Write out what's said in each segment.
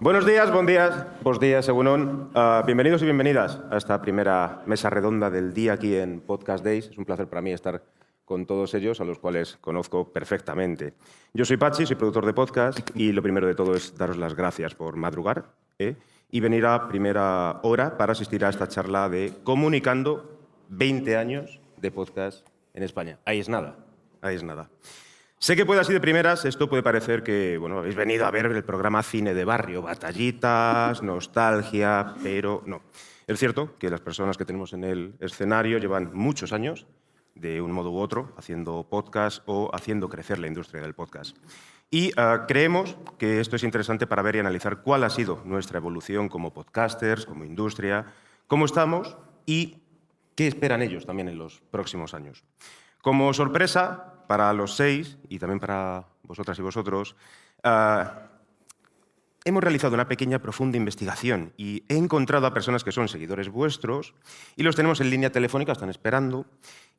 Buenos días, bos días, egunon. Bienvenidos y bienvenidas a esta primera mesa redonda del día aquí en Podcast Days. Es un placer para mí estar con todos ellos, a los cuales conozco perfectamente. Yo soy Pachi, soy productor de podcast y lo primero de todo es daros las gracias por madrugar y venir a primera hora para asistir a esta charla de Comunicando 20 años de podcast en España. Ahí es nada, ahí es nada. Sé que puede así de primeras, esto puede parecer que habéis venido a ver el programa Cine de Barrio, batallitas, nostalgia, pero no. Es cierto que las personas que tenemos en el escenario llevan muchos años, de un modo u otro, haciendo podcast o haciendo crecer la industria del podcast. Y creemos que esto es interesante para ver y analizar cuál ha sido nuestra evolución como podcasters, como industria, cómo estamos y qué esperan ellos también en los próximos años. Como sorpresa, para los 6 y también para vosotras y vosotros, hemos realizado una pequeña, profunda investigación y he encontrado a personas que son seguidores vuestros y los tenemos en línea telefónica, están esperando,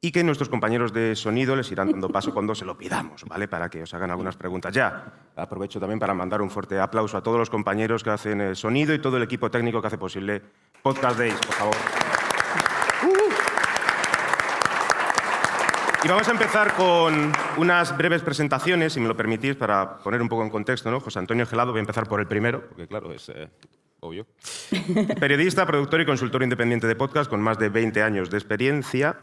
y que nuestros compañeros de sonido les irán dando paso cuando se lo pidamos, ¿vale? Para que os hagan algunas preguntas. Ya, aprovecho también para mandar un fuerte aplauso a todos los compañeros que hacen el sonido y todo el equipo técnico que hace posible Podcast Days, por favor. Y vamos a empezar con unas breves presentaciones, si me lo permitís, para poner un poco en contexto, ¿no? José Antonio Gelado, voy a empezar por el primero, porque claro, es obvio. Periodista, productor y consultor independiente de podcast con más de 20 años de experiencia.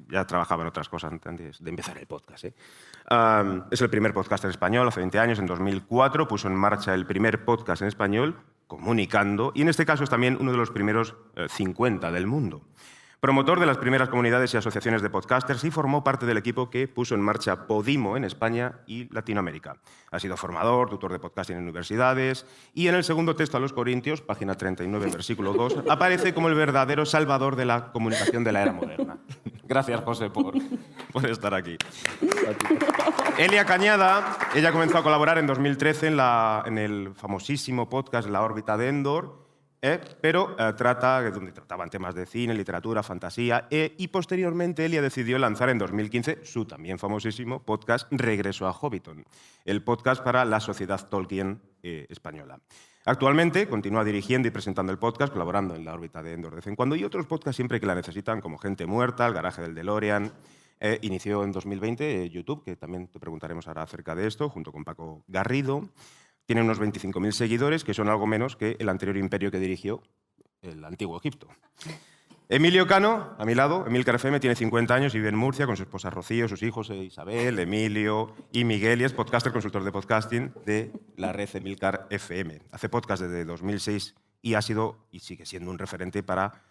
Ya trabajaba en otras cosas antes de empezar el podcast. Es el primer podcaster español, hace 20 años, en 2004, puso en marcha el primer podcast en español, Comunicando, y en este caso es también uno de los primeros 50 del mundo. Promotor de las primeras comunidades y asociaciones de podcasters y formó parte del equipo que puso en marcha Podimo en España y Latinoamérica. Ha sido formador, tutor de podcasting en universidades y en el segundo texto a los Corintios, página 39, versículo 2, aparece como el verdadero salvador de la comunicación de la era moderna. Gracias, José, por estar aquí. Elia Cañada, ella comenzó a colaborar en 2013 en el famosísimo podcast La órbita de Endor, pero donde trataban temas de cine, literatura, fantasía, y posteriormente Elia decidió lanzar en 2015 su también famosísimo podcast Regreso a Hobbiton, el podcast para la Sociedad Tolkien española. Actualmente continúa dirigiendo y presentando el podcast, colaborando en La órbita de Endor de vez en cuando, y otros podcasts siempre que la necesitan, como Gente Muerta, El garaje del DeLorean. Inició en 2020 YouTube, que también te preguntaremos ahora acerca de esto, junto con Paco Garrido. Tiene unos 25.000 seguidores, que son algo menos que el anterior imperio que dirigió, el antiguo Egipto. Emilio Cano, a mi lado, Emilcar FM, tiene 50 años y vive en Murcia con su esposa Rocío, sus hijos Isabel, Emilio y Miguel, y es podcaster, consultor de podcasting de la red Emilcar FM. Hace podcast desde 2006 y ha sido y sigue siendo un referente para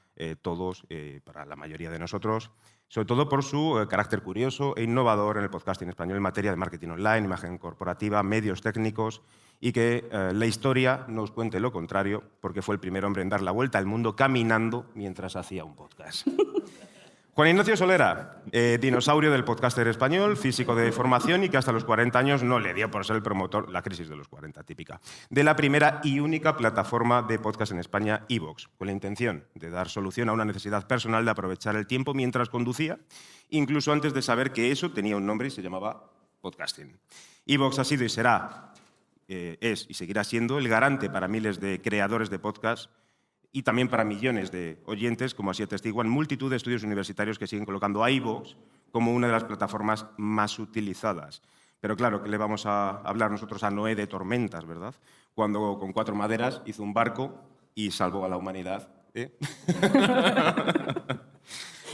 todos, para la mayoría de nosotros, sobre todo por su carácter curioso e innovador en el podcasting español en materia de marketing online, imagen corporativa, medios técnicos, y que la historia nos cuente lo contrario, porque fue el primer hombre en dar la vuelta al mundo caminando mientras hacía un podcast. Juan Ignacio Solera, dinosaurio del podcaster español, físico de formación y que hasta los 40 años no le dio por ser el promotor, la crisis de los 40 típica, de la primera y única plataforma de podcast en España, iVoox, con la intención de dar solución a una necesidad personal de aprovechar el tiempo mientras conducía, incluso antes de saber que eso tenía un nombre y se llamaba podcasting. iVoox ha sido y será, es y seguirá siendo el garante para miles de creadores de podcast y también para millones de oyentes, como así atestiguan multitud de estudios universitarios que siguen colocando a iVoox como una de las plataformas más utilizadas. Pero claro, ¿qué le vamos a hablar nosotros a Noé de tormentas, verdad? Cuando con 4 maderas hizo un barco y salvó a la humanidad.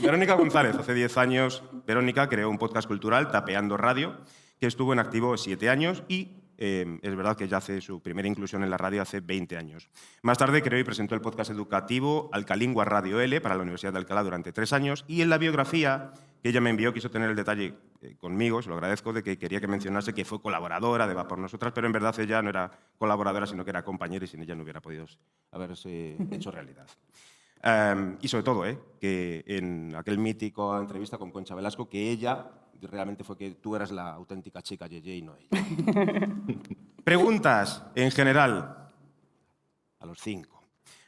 Verónica González, hace 10 años, Verónica creó un podcast cultural, Tapeando Radio, que estuvo en activo 7 años y es verdad que ya hace su primera inclusión en la radio hace 20 años. Más tarde creó y presentó el podcast educativo Alcalingua Radio L para la Universidad de Alcalá durante 3 años y en la biografía que ella me envió quiso tener el detalle conmigo, se lo agradezco, de que quería que mencionase que fue colaboradora de Va por Nosotras, pero en verdad ella no era colaboradora, sino que era compañera y sin ella no hubiera podido haberse hecho realidad. Y sobre todo, que en aquel mítico entrevista con Concha Velasco, que ella realmente fue que tú eras la auténtica chica Yeye y no ella. Preguntas, en general, a los 5.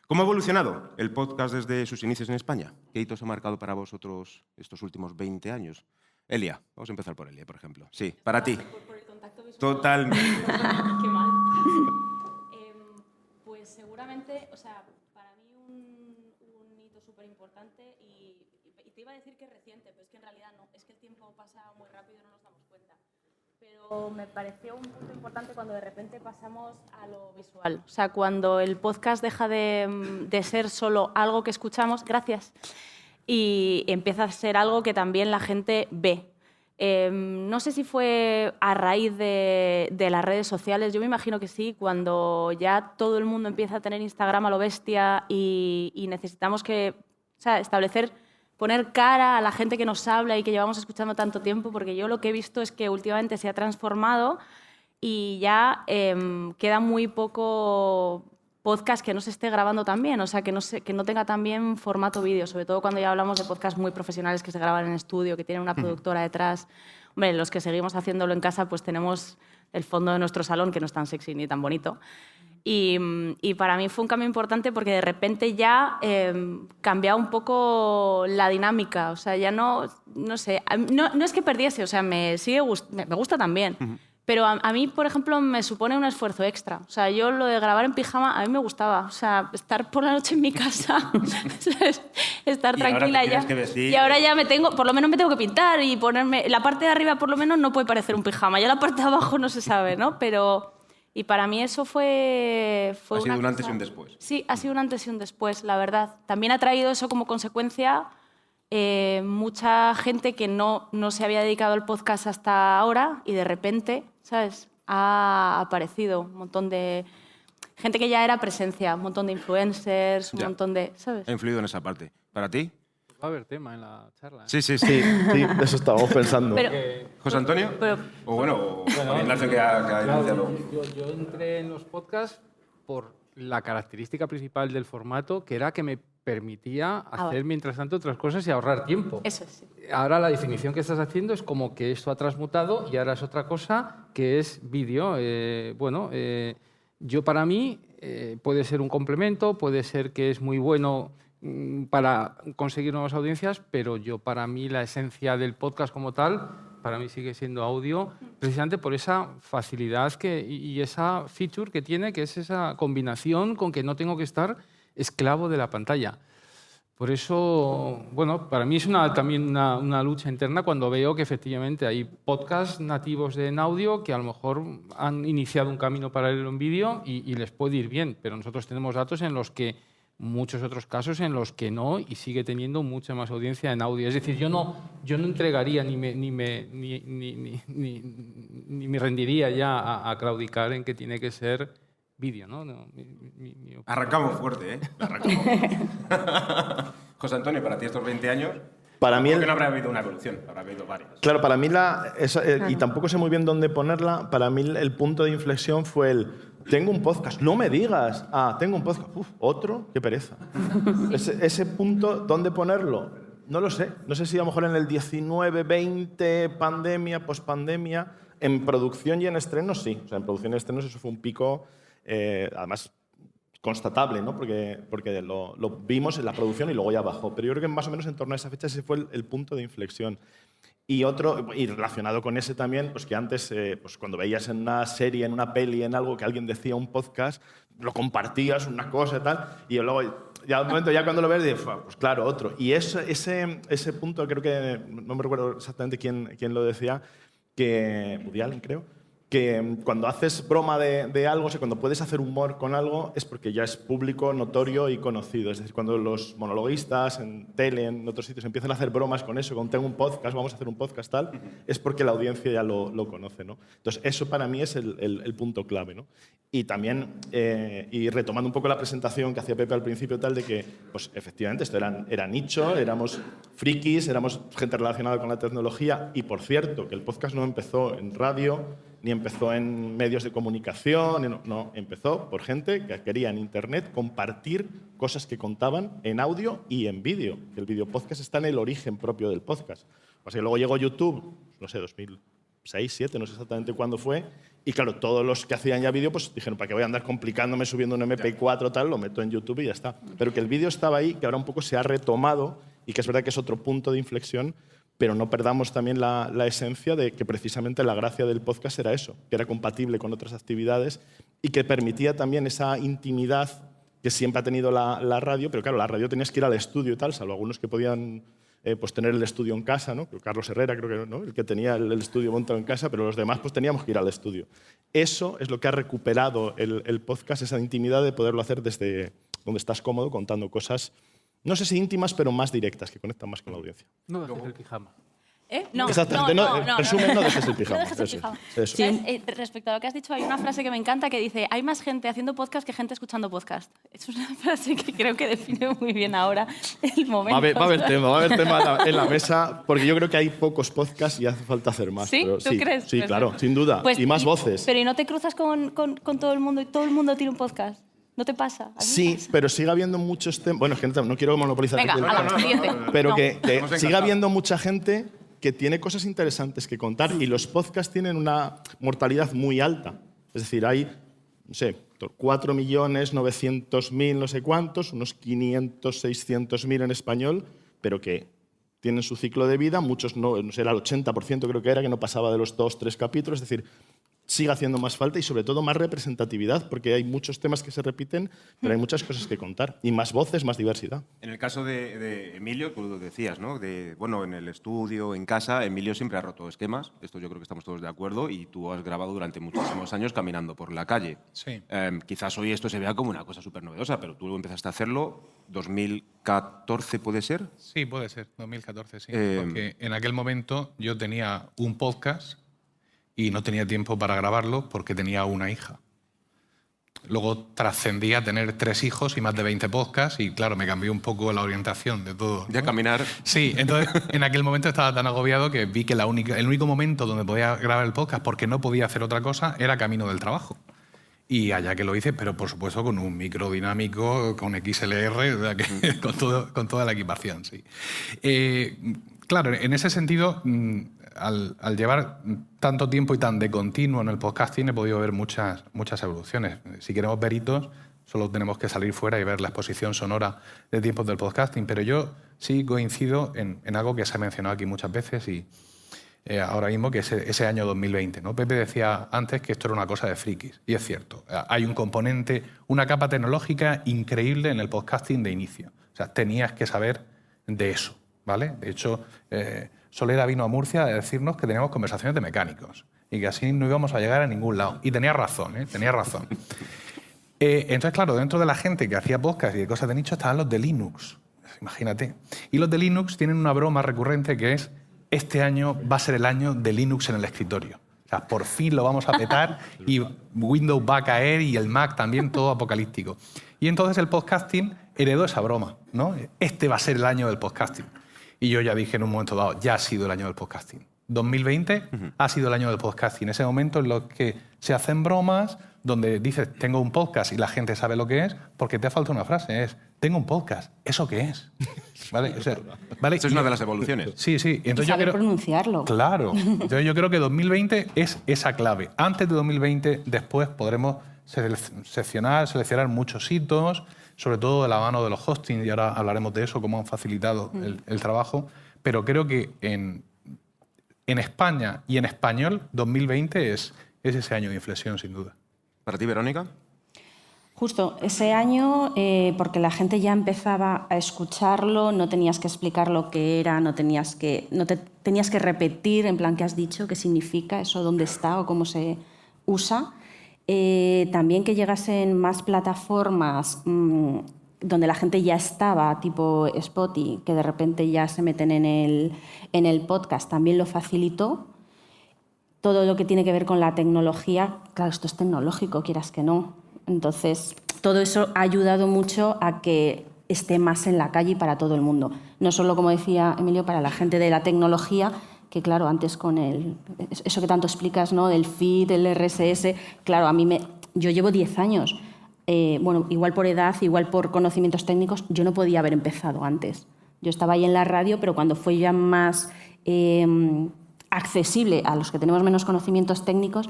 ¿Cómo ha evolucionado el podcast desde sus inicios en España? ¿Qué hitos ha marcado para vosotros estos últimos 20 años? Elia, vamos a empezar por Elia, por ejemplo. Sí, para ti. Por el contacto visual. Totalmente. Qué mal. Pues Pues seguramente, o sea, para mí un hito súper importante y te iba a decir que es reciente, pero es que en realidad no, es que el tiempo pasa muy rápido y no nos damos cuenta. Pero me pareció un punto importante cuando de repente pasamos a lo visual. O sea, cuando el podcast deja de ser solo algo que escuchamos, gracias, y empieza a ser algo que también la gente ve. No sé si fue a raíz de las redes sociales, yo me imagino que sí, cuando ya todo el mundo empieza a tener Instagram a lo bestia y necesitamos establecer, poner cara a la gente que nos habla y que llevamos escuchando tanto tiempo, porque yo lo que he visto es que últimamente se ha transformado y ya queda muy poco podcast que no se esté grabando tan bien, o sea, que no tenga también formato vídeo, sobre todo cuando ya hablamos de podcasts muy profesionales que se graban en estudio, que tienen una productora detrás. Hombre, los que seguimos haciéndolo en casa, pues tenemos el fondo de nuestro salón, que no es tan sexy ni tan bonito. Y para mí fue un cambio importante porque de repente ya cambiaba un poco la dinámica, o sea, ya no sé, no es que perdiese, o sea, me gusta también. Pero a mí, por ejemplo, me supone un esfuerzo extra. O sea, yo lo de grabar en pijama a mí me gustaba. O sea, estar por la noche en mi casa, ¿sabes? Estar tranquila ya. Y ahora ya por lo menos me tengo que pintar y ponerme... La parte de arriba, por lo menos, no puede parecer un pijama. Ya la parte de abajo no se sabe, ¿no? Pero... Y para mí eso fue ha sido un antes y un después. Sí, ha sido un antes y un después, la verdad. También ha traído eso como consecuencia mucha gente que no se había dedicado al podcast hasta ahora y de repente, ¿sabes? Ha aparecido un montón de gente que ya era presencia, un montón de influencers, un montón de... ¿sabes? Ha influido en esa parte. ¿Para ti? Va a haber tema en la charla. Sí, de eso estábamos pensando. Pero, ¿José Antonio? o Ignacio que ha iniciado. Yo entré en los podcasts por la característica principal del formato, que era que me permitía hacer mientras tanto otras cosas y ahorrar tiempo. Eso sí. Ahora la definición que estás haciendo es como que esto ha transmutado y ahora es otra cosa que es vídeo. Yo para mí puede ser un complemento, puede ser que es muy bueno para conseguir nuevas audiencias, pero para mí la esencia del podcast como tal, para mí sigue siendo audio, precisamente por esa facilidad y esa feature que tiene, que es esa combinación con que no tengo que estar esclavo de la pantalla. Por eso, para mí es también una lucha interna cuando veo que efectivamente hay podcasts nativos en audio que a lo mejor han iniciado un camino paralelo en vídeo y les puede ir bien, pero nosotros tenemos datos en los que muchos otros casos en los que no y sigue teniendo mucha más audiencia en audio. Es decir, yo no entregaría ni me rendiría ya a claudicar en que tiene que ser vídeo, ¿no? Arrancamos fuerte, ¿eh? Arrancamos. José Antonio, para ti estos 20 años... Para mí no habrá habido una evolución, habrá habido varias. Claro, para mí y tampoco sé muy bien dónde ponerla, para mí el punto de inflexión fue tengo un podcast, no me digas, tengo un podcast, otro, qué pereza. Ese punto, ¿dónde ponerlo? No lo sé, no sé si a lo mejor en el 19, 20, pandemia, pospandemia, en producción y en estrenos sí, o sea, en producción y estrenos eso fue un pico, además constatable, ¿no? Porque lo vimos en la producción y luego ya bajó. Pero yo creo que más o menos en torno a esa fecha ese fue el punto de inflexión. Y relacionado con ese también, pues que antes, pues cuando veías en una serie, en una peli, en algo que alguien decía un podcast, lo compartías, una cosa y tal, y luego, ya al momento, ya cuando lo ves, dices, pues claro, otro. Y ese punto, creo que, no me recuerdo exactamente quién lo decía, que Woody Allen, creo, que cuando haces broma de algo, o sea, cuando puedes hacer humor con algo, es porque ya es público, notorio y conocido. Es decir, cuando los monologuistas en tele, en otros sitios, empiezan a hacer bromas con eso, con tengo un podcast, vamos a hacer un podcast tal, es porque la audiencia ya lo conoce, ¿no? Entonces, eso para mí es el punto clave, ¿no? Y también, y retomando un poco la presentación que hacía Pepe al principio, tal, de que, pues, efectivamente, esto era nicho, éramos frikis, éramos gente relacionada con la tecnología, y, por cierto, que el podcast no empezó en radio, ni empezó en medios de comunicación, no, empezó por gente que quería en Internet compartir cosas que contaban en audio y en vídeo. El video podcast está en el origen propio del podcast. O sea, luego llegó YouTube, no sé, 2006, 2007, no sé exactamente cuándo fue, y claro, todos los que hacían ya vídeo pues dijeron, ¿para qué voy a andar complicándome subiendo un MP4 tal? Lo meto en YouTube y ya está. Pero que el vídeo estaba ahí, que ahora un poco se ha retomado y que es verdad que es otro punto de inflexión, pero no perdamos también la esencia de que precisamente la gracia del podcast era eso, que era compatible con otras actividades y que permitía también esa intimidad que siempre ha tenido la radio, pero claro, la radio tenías que ir al estudio y tal, salvo algunos que podían pues tener el estudio en casa, ¿no? Carlos Herrera creo que, ¿no? El que tenía el estudio montado en casa, pero los demás pues teníamos que ir al estudio. Eso es lo que ha recuperado el podcast, esa intimidad de poderlo hacer desde donde estás cómodo contando cosas, no sé si íntimas, pero más directas, que conectan más con la audiencia. No dejes el pijama. No, Exactamente, resumen, no dejes el pijama. No dejes el pijama. Eso. ¿Sabes? Respecto a lo que has dicho, hay una frase que me encanta que dice: hay más gente haciendo podcast que gente escuchando podcast. Es una frase que creo que define muy bien ahora el momento. Va a haber tema en la mesa, porque yo creo que hay pocos podcasts y hace falta hacer más. ¿Sí? Pero ¿Tú crees? Sí, Pues claro, no. sin duda. Pues, y más voces. Pero ¿y no te cruzas con todo el mundo y todo el mundo tiene un podcast? ¿No te pasa? ¿A mí me Sí, pasa? pero sigue habiendo muchos temas. Bueno, es que no quiero monopolizar. Venga, el ala, tema, siguiente. pero No. que Hemos sigue encantado. habiendo mucha gente que tiene cosas interesantes que contar y los podcasts tienen una mortalidad muy alta. Es decir, hay, no sé, 4.900.000 no sé cuántos, unos 500, 600.000 en español, pero que tienen su ciclo de vida, muchos no sé, era el 80% creo que era, que no pasaba de los 2, 3 capítulos, es decir, sigue haciendo más falta y sobre todo más representatividad, porque hay muchos temas que se repiten, pero hay muchas cosas que contar, y más voces, más diversidad. En el caso de Emilio, tú lo decías, ¿no? Bueno, en el estudio, en casa, Emilio siempre ha roto esquemas. Esto yo creo que estamos todos de acuerdo. Y tú has grabado durante muchísimos años caminando por la calle. Sí. Quizás hoy esto se vea como una cosa súper novedosa, pero tú empezaste a hacerlo 2014, ¿puede ser? Sí, puede ser, 2014, sí. Eh, Porque en aquel momento yo tenía un podcast y no tenía tiempo para grabarlo porque tenía una hija. Luego trascendí a tener 3 hijos y más de 20 podcasts y, claro, me cambió un poco la orientación de todo, ¿no? Ya caminar. Sí, entonces en aquel momento estaba tan agobiado que vi que el único momento donde podía grabar el podcast, porque no podía hacer otra cosa, era camino del trabajo. Y allá que lo hice, pero por supuesto con un micro dinámico, con XLR, o sea que con toda la equipación, sí. Claro, en ese sentido, al llevar tanto tiempo y tan de continuo en el podcasting, he podido ver muchas evoluciones. Si queremos ver hitos, solo tenemos que salir fuera y ver la exposición sonora de tiempos del podcasting. Pero yo sí coincido en algo que se ha mencionado aquí muchas veces y ahora mismo, que es ese año 2020, ¿no? Pepe decía antes que esto era una cosa de frikis, y es cierto. Hay un componente, una capa tecnológica increíble en el podcasting de inicio. O sea, tenías que saber de eso, ¿vale? De hecho, Solera vino a Murcia a decirnos que teníamos conversaciones de mecánicos y que así no íbamos a llegar a ningún lado. Y tenía razón, ¿eh? Tenía razón. Entonces, claro, dentro de la gente que hacía podcast y de cosas de nicho estaban los de Linux. Imagínate. Y los de Linux tienen una broma recurrente que es: este año va a ser el año de Linux en el escritorio. O sea, por fin lo vamos a petar y Windows va a caer y el Mac también, todo apocalíptico. Y entonces el podcasting heredó esa broma, ¿no? Este va a ser el año del podcasting. Y yo ya dije en un momento dado, ya ha sido el año del podcasting. 2020 ha sido el año del podcasting. Ese momento en el que se hacen bromas, donde dices, tengo un podcast y la gente sabe lo que es, porque te ha faltado una frase, es, tengo un podcast, ¿eso qué es? ¿Vale? O sea, ¿vale? Esa es una de las evoluciones. Sí, sí. Y Entonces saber pronunciarlo. Claro. Entonces yo creo que 2020 es esa clave. Antes de 2020, después podremos seleccionar muchos hitos, sobre todo de la mano de los hostings, y ahora hablaremos de eso, cómo han facilitado el trabajo. Pero creo que en España y en español, 2020 es ese año de inflexión, sin duda. ¿Para ti, Verónica? Justo ese año, porque la gente ya empezaba a escucharlo, no tenías que explicar lo que era, no te tenías que repetir, en plan, ¿qué has dicho? ¿Qué significa eso? ¿Dónde está? ¿O cómo se usa? También que llegasen más plataformas donde la gente ya estaba, tipo Spotify, que de repente ya se meten en el podcast, también lo facilitó. Todo lo que tiene que ver con la tecnología, claro, esto es tecnológico, quieras que no. Entonces, todo eso ha ayudado mucho a que esté más en la calle y para todo el mundo. No solo, como decía Emilio, para la gente de la tecnología, que claro, antes con eso que tanto explicas, ¿no? El feed, el RSS, claro, yo llevo 10 años. Bueno, igual por edad, igual por conocimientos técnicos, yo no podía haber empezado antes. Yo estaba ahí en la radio, pero cuando fue ya más accesible a los que tenemos menos conocimientos técnicos,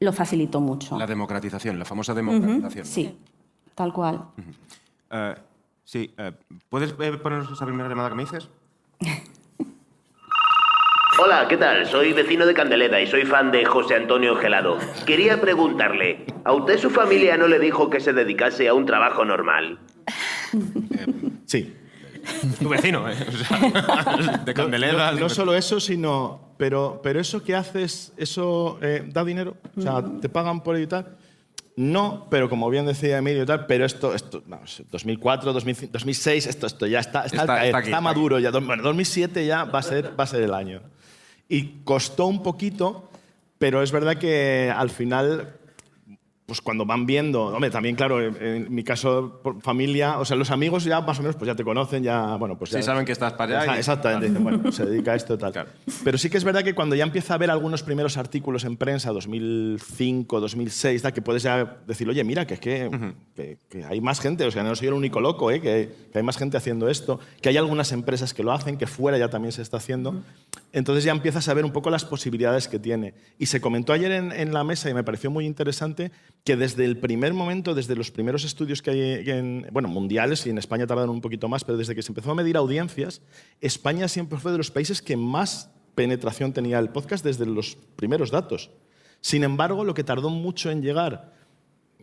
lo facilitó mucho. La democratización, la famosa democratización. Sí, tal cual. Sí, ¿puedes ponernos esa primera llamada que me dices? Hola, ¿qué tal? Soy vecino de Candeleda y soy fan de José Antonio Gelado. Quería preguntarle, ¿a usted su familia no le dijo que se dedicase a un trabajo normal? Sí. Tu vecino, ¿eh? O sea, de Candeleda. No solo eso, sino... Pero eso que haces, ¿eso da dinero? O sea, ¿te pagan por editar? No, pero como bien decía Emilio y tal, pero esto vamos, 2004, 2005, 2006, esto ya está al caer, aquí, está maduro ya. Bueno, 2007 ya va a ser el año. Y costó un poquito, pero es verdad que al final, pues cuando van viendo, hombre, también claro, en mi caso, por familia, o sea, los amigos ya más o menos pues ya te conocen, ya, bueno, pues ya... Sí, saben que estás para allá. Exactamente, dicen, bueno, se dedica a esto tal. Claro. Pero sí que es verdad que cuando ya empieza a haber algunos primeros artículos en prensa, 2005, 2006, que puedes ya decir, oye, mira, que hay más gente, o sea, no soy el único loco, que hay más gente haciendo esto, que hay algunas empresas que lo hacen, que fuera ya también se está haciendo. Entonces ya empiezas a ver un poco las posibilidades que tiene. Y se comentó ayer en la mesa, y me pareció muy interesante, que desde el primer momento, desde los primeros estudios que hay mundiales, y en España tardaron un poquito más, pero desde que se empezó a medir audiencias, España siempre fue de los países que más penetración tenía el podcast desde los primeros datos. Sin embargo, lo que tardó mucho en llegar,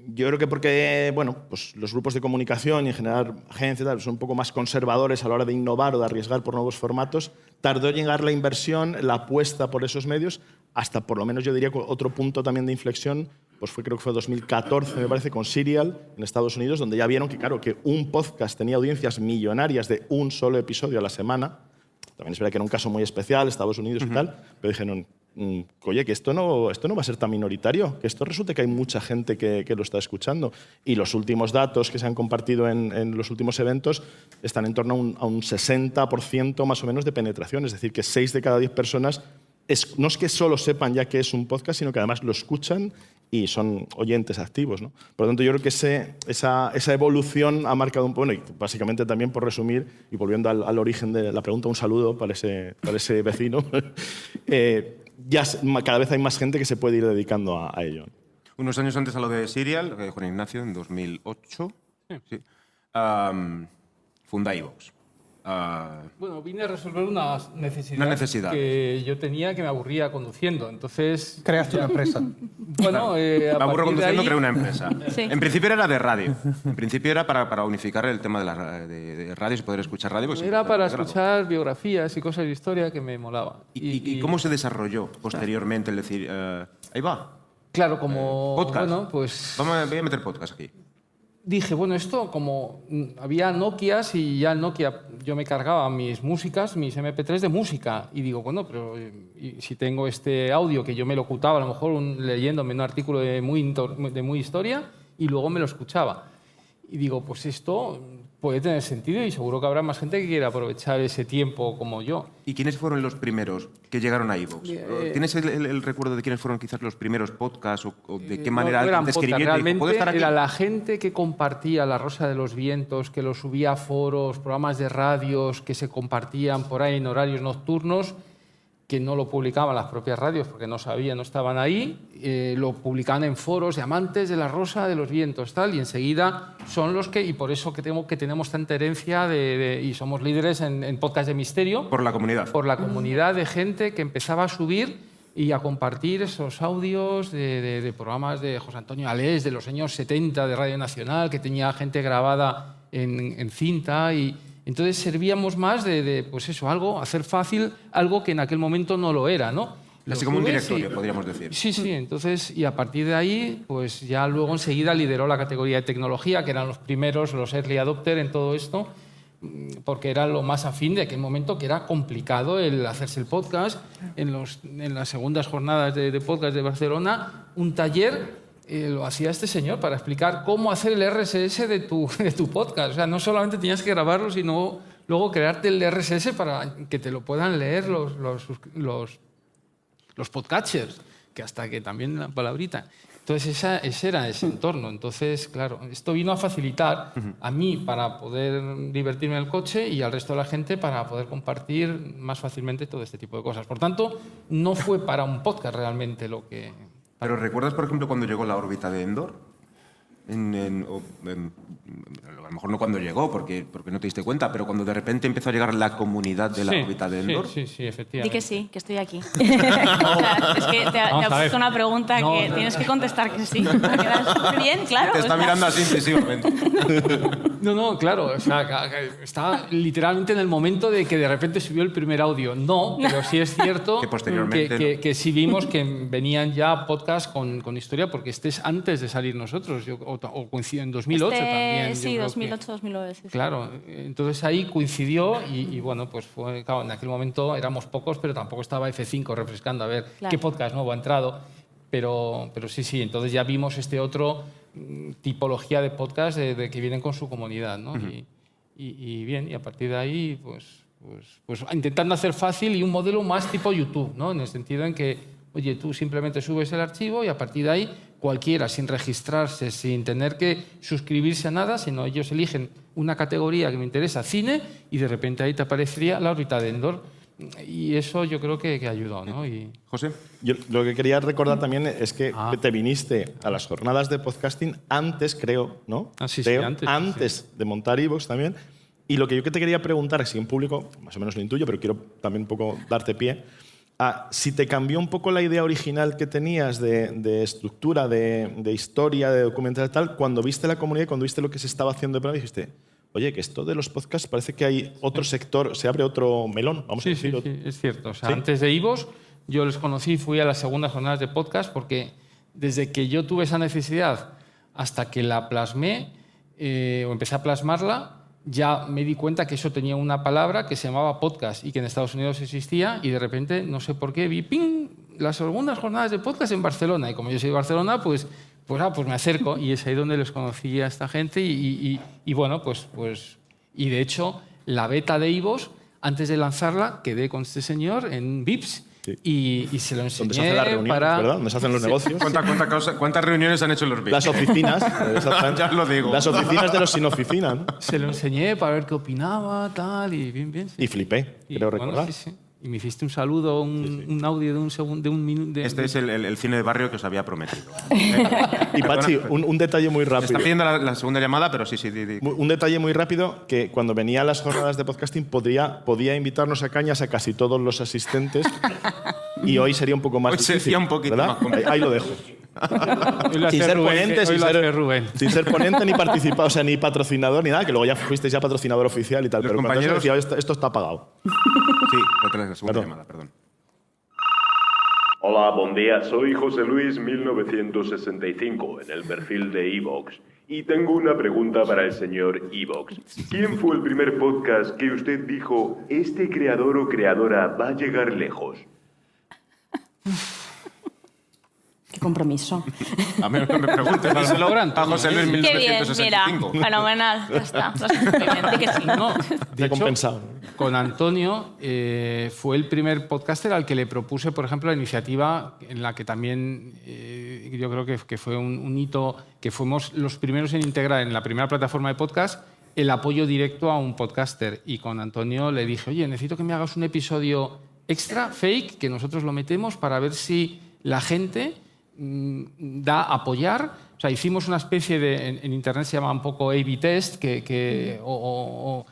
yo creo que porque pues los grupos de comunicación y en general agencias son un poco más conservadores a la hora de innovar o de arriesgar por nuevos formatos, tardó en llegar la inversión, la apuesta por esos medios, hasta por lo menos yo diría que otro punto también de inflexión, pues creo que fue 2014, me parece, con Serial en Estados Unidos, donde ya vieron que, claro, que un podcast tenía audiencias millonarias de un solo episodio a la semana. También es verdad que era un caso muy especial, Estados Unidos y tal, pero dijeron, oye, que esto no va a ser tan minoritario, que esto resulta que hay mucha gente que lo está escuchando. Y los últimos datos que se han compartido en los últimos eventos están en torno a un 60% más o menos de penetración, es decir, que 6 de cada 10 personas no es que solo sepan ya que es un podcast, sino que además lo escuchan y son oyentes activos, ¿no? Por lo tanto, yo creo que esa evolución ha marcado un poco, y básicamente también por resumir, y volviendo al origen de la pregunta, un saludo para ese vecino, ya cada vez hay más gente que se puede ir dedicando a ello. Unos años antes a lo de Serial, Juan Ignacio, en 2008, sí, funda iVoox. Bueno, vine a resolver una necesidad que yo tenía, que me aburría conduciendo. Entonces... Creaste una empresa. Bueno, me aburro conduciendo, ahí... creo una empresa. Sí. En principio era de radio. En principio era para unificar el tema de radios y poder escuchar radio. Pues Era para escuchar biografías y cosas de historia que me molaba. ¿Y cómo se desarrolló posteriormente el decir, ahí va? Claro, como... podcast. Bueno, pues... Voy a meter podcast aquí. Dije, bueno, esto como había Nokias y ya en Nokia yo me cargaba mis músicas, mis MP3 de música. Y digo, bueno, pero y si tengo este audio que yo me lo ocultaba, a lo mejor leyéndome un artículo de muy historia y luego me lo escuchaba. Y digo, pues esto puede tener sentido y seguro que habrá más gente que quiera aprovechar ese tiempo como yo. ¿Y quiénes fueron los primeros que llegaron a iVoox? ¿Tienes el recuerdo de quiénes fueron quizás los primeros podcasts o de qué manera alguien te escribió? Realmente estar aquí? era la gente que compartía La Rosa de los Vientos, que lo subía a foros, programas de radios que se compartían por ahí en horarios nocturnos, que no lo publicaban las propias radios porque no sabían, no estaban ahí, lo publicaban en foros de amantes de La Rosa de los Vientos, tal, y enseguida son los que, y por eso que tenemos tanta herencia y somos líderes en podcast de misterio. Por la comunidad. Por la comunidad de gente que empezaba a subir y a compartir esos audios de programas de José Antonio Alés, de los años 70 de Radio Nacional, que tenía gente grabada en cinta y... Entonces servíamos más pues eso, hacer fácil algo que en aquel momento no lo era, ¿no? Así como un directorio, podríamos decir. Sí, entonces, y a partir de ahí, pues ya luego enseguida lideró la categoría de tecnología, que eran los primeros, los early adopter en todo esto, porque era lo más afín de aquel momento, que era complicado el hacerse el podcast. En las segundas jornadas de podcast de Barcelona, un taller... lo hacía este señor para explicar cómo hacer el RSS de tu podcast. O sea, no solamente tenías que grabarlo, sino luego crearte el RSS para que te lo puedan leer los podcatchers, que hasta que también la palabrita. Entonces, ese era ese entorno. Entonces, claro, esto vino a facilitar a mí para poder divertirme en el coche y al resto de la gente para poder compartir más fácilmente todo este tipo de cosas. Por tanto, no fue para un podcast realmente lo que... ¿Pero recuerdas, por ejemplo, cuando llegó la órbita de Endor? A lo lo mejor no cuando llegó, porque no te diste cuenta, pero cuando de repente empezó a llegar la comunidad de la órbita de Endor. Sí, efectivamente. Di que sí, que estoy aquí. O sea, es que te ha Vamos a ver. puesto una pregunta que tienes que contestar que sí. Para quedar súper bien, claro. Te está mirando así incisivamente. No, claro. O sea, está literalmente en el momento de que de repente subió el primer audio. No, pero sí es cierto Que posteriormente, que sí vimos que venían ya podcasts con historia, porque este es antes de salir nosotros, o coincidió en 2008 también. Sí, yo creo 2008-2009. Sí. Claro, entonces ahí coincidió y bueno, pues fue, claro, en aquel momento éramos pocos, pero tampoco estaba F5 refrescando a ver Claro. qué podcast nuevo ha entrado. Pero sí, entonces ya vimos este otro tipología de podcast de que vienen con su comunidad, ¿no? Y bien, y a partir de ahí, pues intentando hacer fácil y un modelo más tipo YouTube, ¿no? En el sentido en que, oye, tú simplemente subes el archivo y a partir de ahí cualquiera, sin registrarse, sin tener que suscribirse a nada, sino ellos eligen una categoría que me interesa, cine, y de repente ahí te aparecería la órbita de Endor. Y eso yo creo que ayudó, ¿no? Y... José. Yo lo que quería recordar también es que te viniste a las jornadas de podcasting antes, creo, ¿no? Sí, Creo, antes de montar iVoox también. Y lo que yo te quería preguntar, si en público, más o menos lo intuyo, pero quiero también un poco darte pie, si te cambió un poco la idea original que tenías de estructura, de historia, de documental y tal, cuando viste la comunidad y cuando viste lo que se estaba haciendo de prueba, dijiste, oye, que esto de los podcasts parece que hay otro sector, se abre otro melón, vamos a decir. Sí, es cierto. O sea, ¿Sí? antes de iVoox, yo les conocí, fui a las segundas jornadas de podcast, porque desde que yo tuve esa necesidad hasta que la plasmé, o empecé a plasmarla, ya me di cuenta que eso tenía una palabra que se llamaba podcast y que en Estados Unidos existía, y de repente, no sé por qué, vi ¡ping! Las segundas jornadas de podcast en Barcelona. Y como yo soy de Barcelona, pues me acerco, y es ahí donde les conocí a esta gente y bueno, y de hecho la beta de iVoox, antes de lanzarla, quedé con este señor en Vips. Sí. Y se lo enseñé. Donde se hacen las reuniones, ¿verdad? Donde se hacen los negocios. ¿Cuántas reuniones han hecho los VIPs? Las oficinas. Exactamente. Ya os lo digo. Las oficinas de los sin oficina, ¿no? Se lo enseñé para ver qué opinaba, tal, y bien. Sí. Y flipé, Y, creo bueno, recordar. sí. Y me hiciste un saludo, un audio de un segundo, de un minuto. Este es el cine de barrio que os había prometido. Y Pachi, un detalle muy Me rápido. está pidiendo la segunda llamada, pero sí. Un detalle muy rápido, que cuando venía a las jornadas de podcasting podía invitarnos a cañas a casi todos los asistentes, y hoy sería un poco más Hoy sería difícil, un poquito ¿verdad? más complicado. Ahí lo dejo. Hoy lo Sin hace ser Rubén, ponente, hoy sin lo hace ser, Rubén. sin ser ponente ni participado, o sea, ni patrocinador ni nada, que luego ya fuisteis ya patrocinador oficial y tal. Los Pero cuando compañeros- eso decía, esto está pagado. Sí, la segunda Perdón. llamada, perdón. Hola, buen día. Soy José Luis 1965 en el perfil de iVoox. Y tengo una pregunta para el señor iVoox. ¿Quién fue el primer podcast que usted dijo, este creador o creadora va a llegar lejos? Qué compromiso. A mí no me preguntes, díselo a José Luis Qué bien, mira, 1965. fenomenal. Ya está. Lo has hecho muy bien, di que sí. No, Te he compensado. con Antonio fue el primer podcaster al que le propuse, por ejemplo, la iniciativa en la que también yo creo que fue un hito, que fuimos los primeros en integrar en la primera plataforma de podcast el apoyo directo a un podcaster. Y con Antonio le dije, oye, necesito que me hagas un episodio extra, fake, que nosotros lo metemos para ver si la gente da a apoyar. O sea, hicimos una especie de, en internet se llama un poco A/B test, o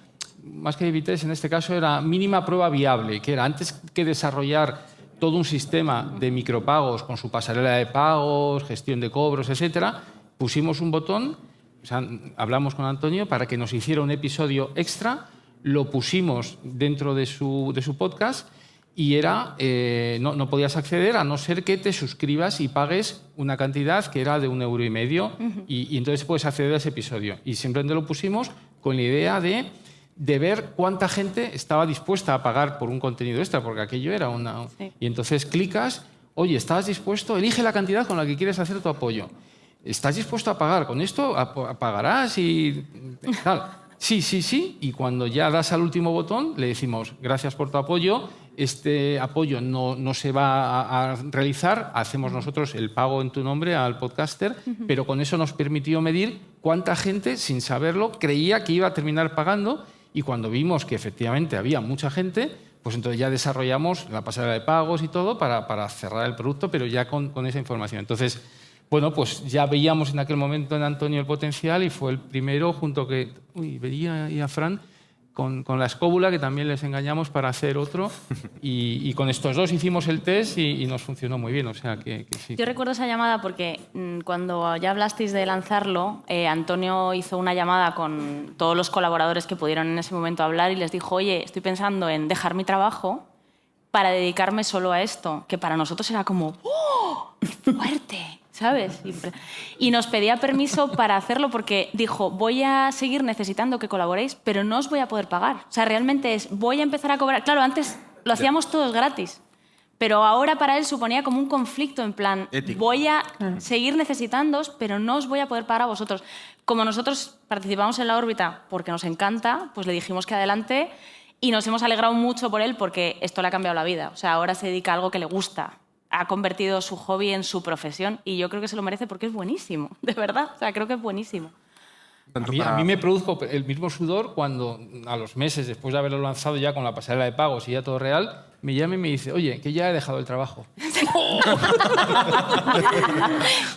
más que A/B test en este caso era mínima prueba viable, que era antes que desarrollar todo un sistema de micropagos con su pasarela de pagos, gestión de cobros, etcétera, pusimos un botón, o sea, hablamos con Antonio para que nos hiciera un episodio extra, lo pusimos dentro de su podcast y era no podías acceder a no ser que te suscribas y pagues una cantidad que era de €1,50 y entonces puedes acceder a ese episodio. Y simplemente lo pusimos con la idea de ver cuánta gente estaba dispuesta a pagar por un contenido extra, porque aquello era una... Sí. Y entonces clicas, oye, ¿estás dispuesto? Elige la cantidad con la que quieres hacer tu apoyo. ¿Estás dispuesto a pagar? ¿Con esto pagarás? Y tal. Sí. Y cuando ya das al último botón, le decimos, gracias por tu apoyo, este apoyo no se va a realizar, hacemos nosotros el pago en tu nombre al podcaster, pero con eso nos permitió medir cuánta gente, sin saberlo, creía que iba a terminar pagando, y cuando vimos que efectivamente había mucha gente, pues entonces ya desarrollamos la pasarela de pagos y todo para cerrar el producto, pero ya con esa información. Entonces, bueno, pues ya veíamos en aquel momento en Antonio el potencial y fue el primero junto que veía y a Fran con la escóbula, que también les engañamos para hacer otro, y con estos dos hicimos el test y nos funcionó muy bien, o sea que sí. Yo recuerdo esa llamada porque cuando ya hablasteis de lanzarlo, Antonio hizo una llamada con todos los colaboradores que pudieron en ese momento hablar y les dijo, oye, estoy pensando en dejar mi trabajo para dedicarme solo a esto, que para nosotros era como, ¡oh! ¡Fuerte! ¿Sabes? Y nos pedía permiso para hacerlo porque dijo, voy a seguir necesitando que colaboréis, pero no os voy a poder pagar. O sea, realmente voy a empezar a cobrar. Claro, antes lo hacíamos todos gratis, pero ahora para él suponía como un conflicto, en plan, ético. Voy a seguir necesitándoos, pero no os voy a poder pagar a vosotros. Como nosotros participamos en la órbita porque nos encanta, pues le dijimos que adelante y nos hemos alegrado mucho por él porque esto le ha cambiado la vida. O sea, ahora se dedica a algo que le gusta. Ha convertido su hobby en su profesión y yo creo que se lo merece porque es buenísimo, de verdad. O sea, creo que es buenísimo. A mí me produjo el mismo sudor cuando, a los meses, después de haberlo lanzado ya con la pasarela de pagos y ya todo real, me llama y me dice, oye, que ya he dejado el trabajo.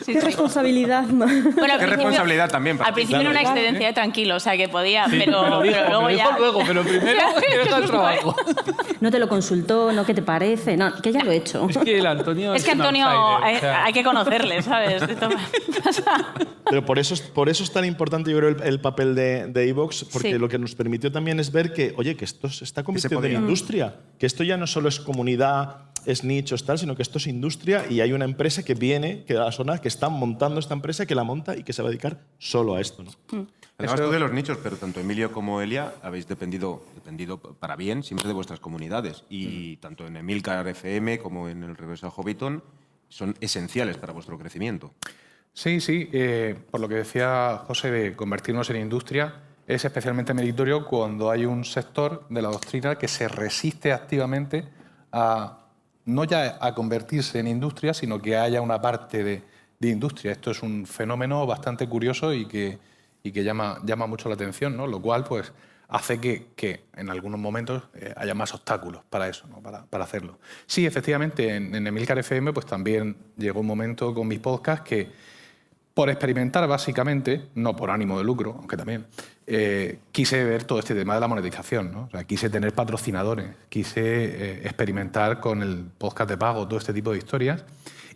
Qué responsabilidad, ¿no? Bueno, Qué responsabilidad también. Al principio era una excedencia, tranquilo, o sea, que podía, pero luego ya... Pero primero he dejado el trabajo. No te lo consultó, no, ¿qué te parece? No, que ya lo he hecho. Es que el Antonio Es que un Antonio outsider, o sea, hay que conocerle, ¿sabes? Esto pasa. Pero por eso es tan importante, yo creo, el papel de iVoox, porque Sí. lo que nos permitió también es ver que, oye, que esto se está convirtiendo en podía. industria, que esto ya no solo es comunidad, es nicho, tal, sino que esto es industria y hay una empresa que viene, que da la zona, que está montando esta empresa, que la monta y que se va a dedicar solo a esto, ¿no? Además, tú de los nichos, pero tanto Emilio como Elia habéis dependido para bien siempre de vuestras comunidades. Y tanto en Emilcar FM como en el Regreso a Hobbiton son esenciales para vuestro crecimiento. Sí, sí. Por lo que decía José de convertirnos en industria, es especialmente meritorio cuando hay un sector de la doctrina que se resiste activamente a no ya a convertirse en industria, sino que haya una parte de industria. Esto es un fenómeno bastante curioso y que llama mucho la atención, ¿no? Lo cual pues, hace que en algunos momentos haya más obstáculos para eso, ¿no? para hacerlo. Sí, efectivamente, en Emilcar FM pues, también llegó un momento con mis podcasts que, por experimentar básicamente, no por ánimo de lucro, aunque también, quise ver todo este tema de la monetización, ¿no? O sea, quise tener patrocinadores, quise experimentar con el podcast de pago, todo este tipo de historias.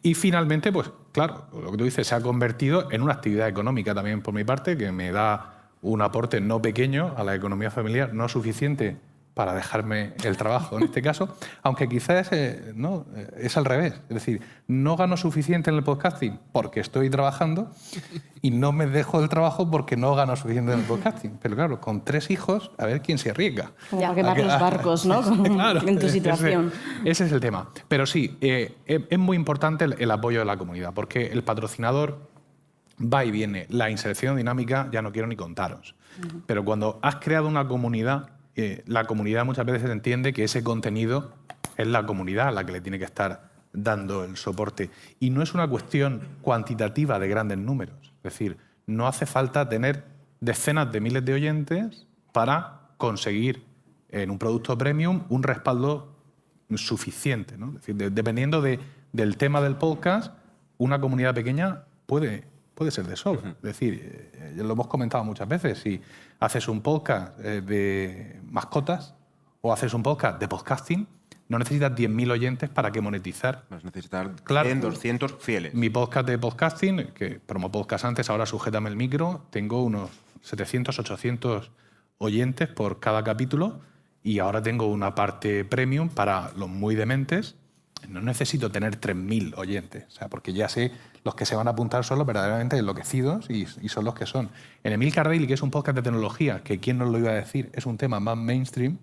Y finalmente, pues claro, lo que tú dices, se ha convertido en una actividad económica también por mi parte, que me da un aporte no pequeño a la economía familiar, no suficiente para dejarme el trabajo en este caso, aunque quizás no, es al revés. Es decir, no gano suficiente en el podcasting porque estoy trabajando y no me dejo el trabajo porque no gano suficiente en el podcasting. Pero claro, con 3 hijos, a ver quién se arriesga. Como para quemar los barcos, ¿no? Claro, En tu situación. Ese es el tema. Pero sí, es muy importante el apoyo de la comunidad, porque el patrocinador va y viene. La inserción dinámica ya no quiero ni contaros. Pero cuando has creado una comunidad, la comunidad muchas veces entiende que ese contenido es la comunidad a la que le tiene que estar dando el soporte. Y no es una cuestión cuantitativa de grandes números. Es decir, no hace falta tener decenas de miles de oyentes para conseguir en un producto premium un respaldo suficiente, ¿no? Es decir, dependiendo del tema del podcast, una comunidad pequeña puede ser de sobra. Es decir, ya lo hemos comentado muchas veces, si haces un podcast de mascotas o haces un podcast de podcasting, no necesitas 10.000 oyentes para que monetizar. Vas a necesitar Claro. 100, 200 fieles. Mi podcast de podcasting, que promo podcast antes, ahora sujétame el micro, tengo unos 700, 800 oyentes por cada capítulo y ahora tengo una parte premium para los muy dementes. No necesito tener 3.000 oyentes, o sea, porque ya sé los que se van a apuntar son los verdaderamente enloquecidos y son los que son. En Emilcar Daily, que es un podcast de tecnología, que quién nos lo iba a decir, es un tema más mainstream,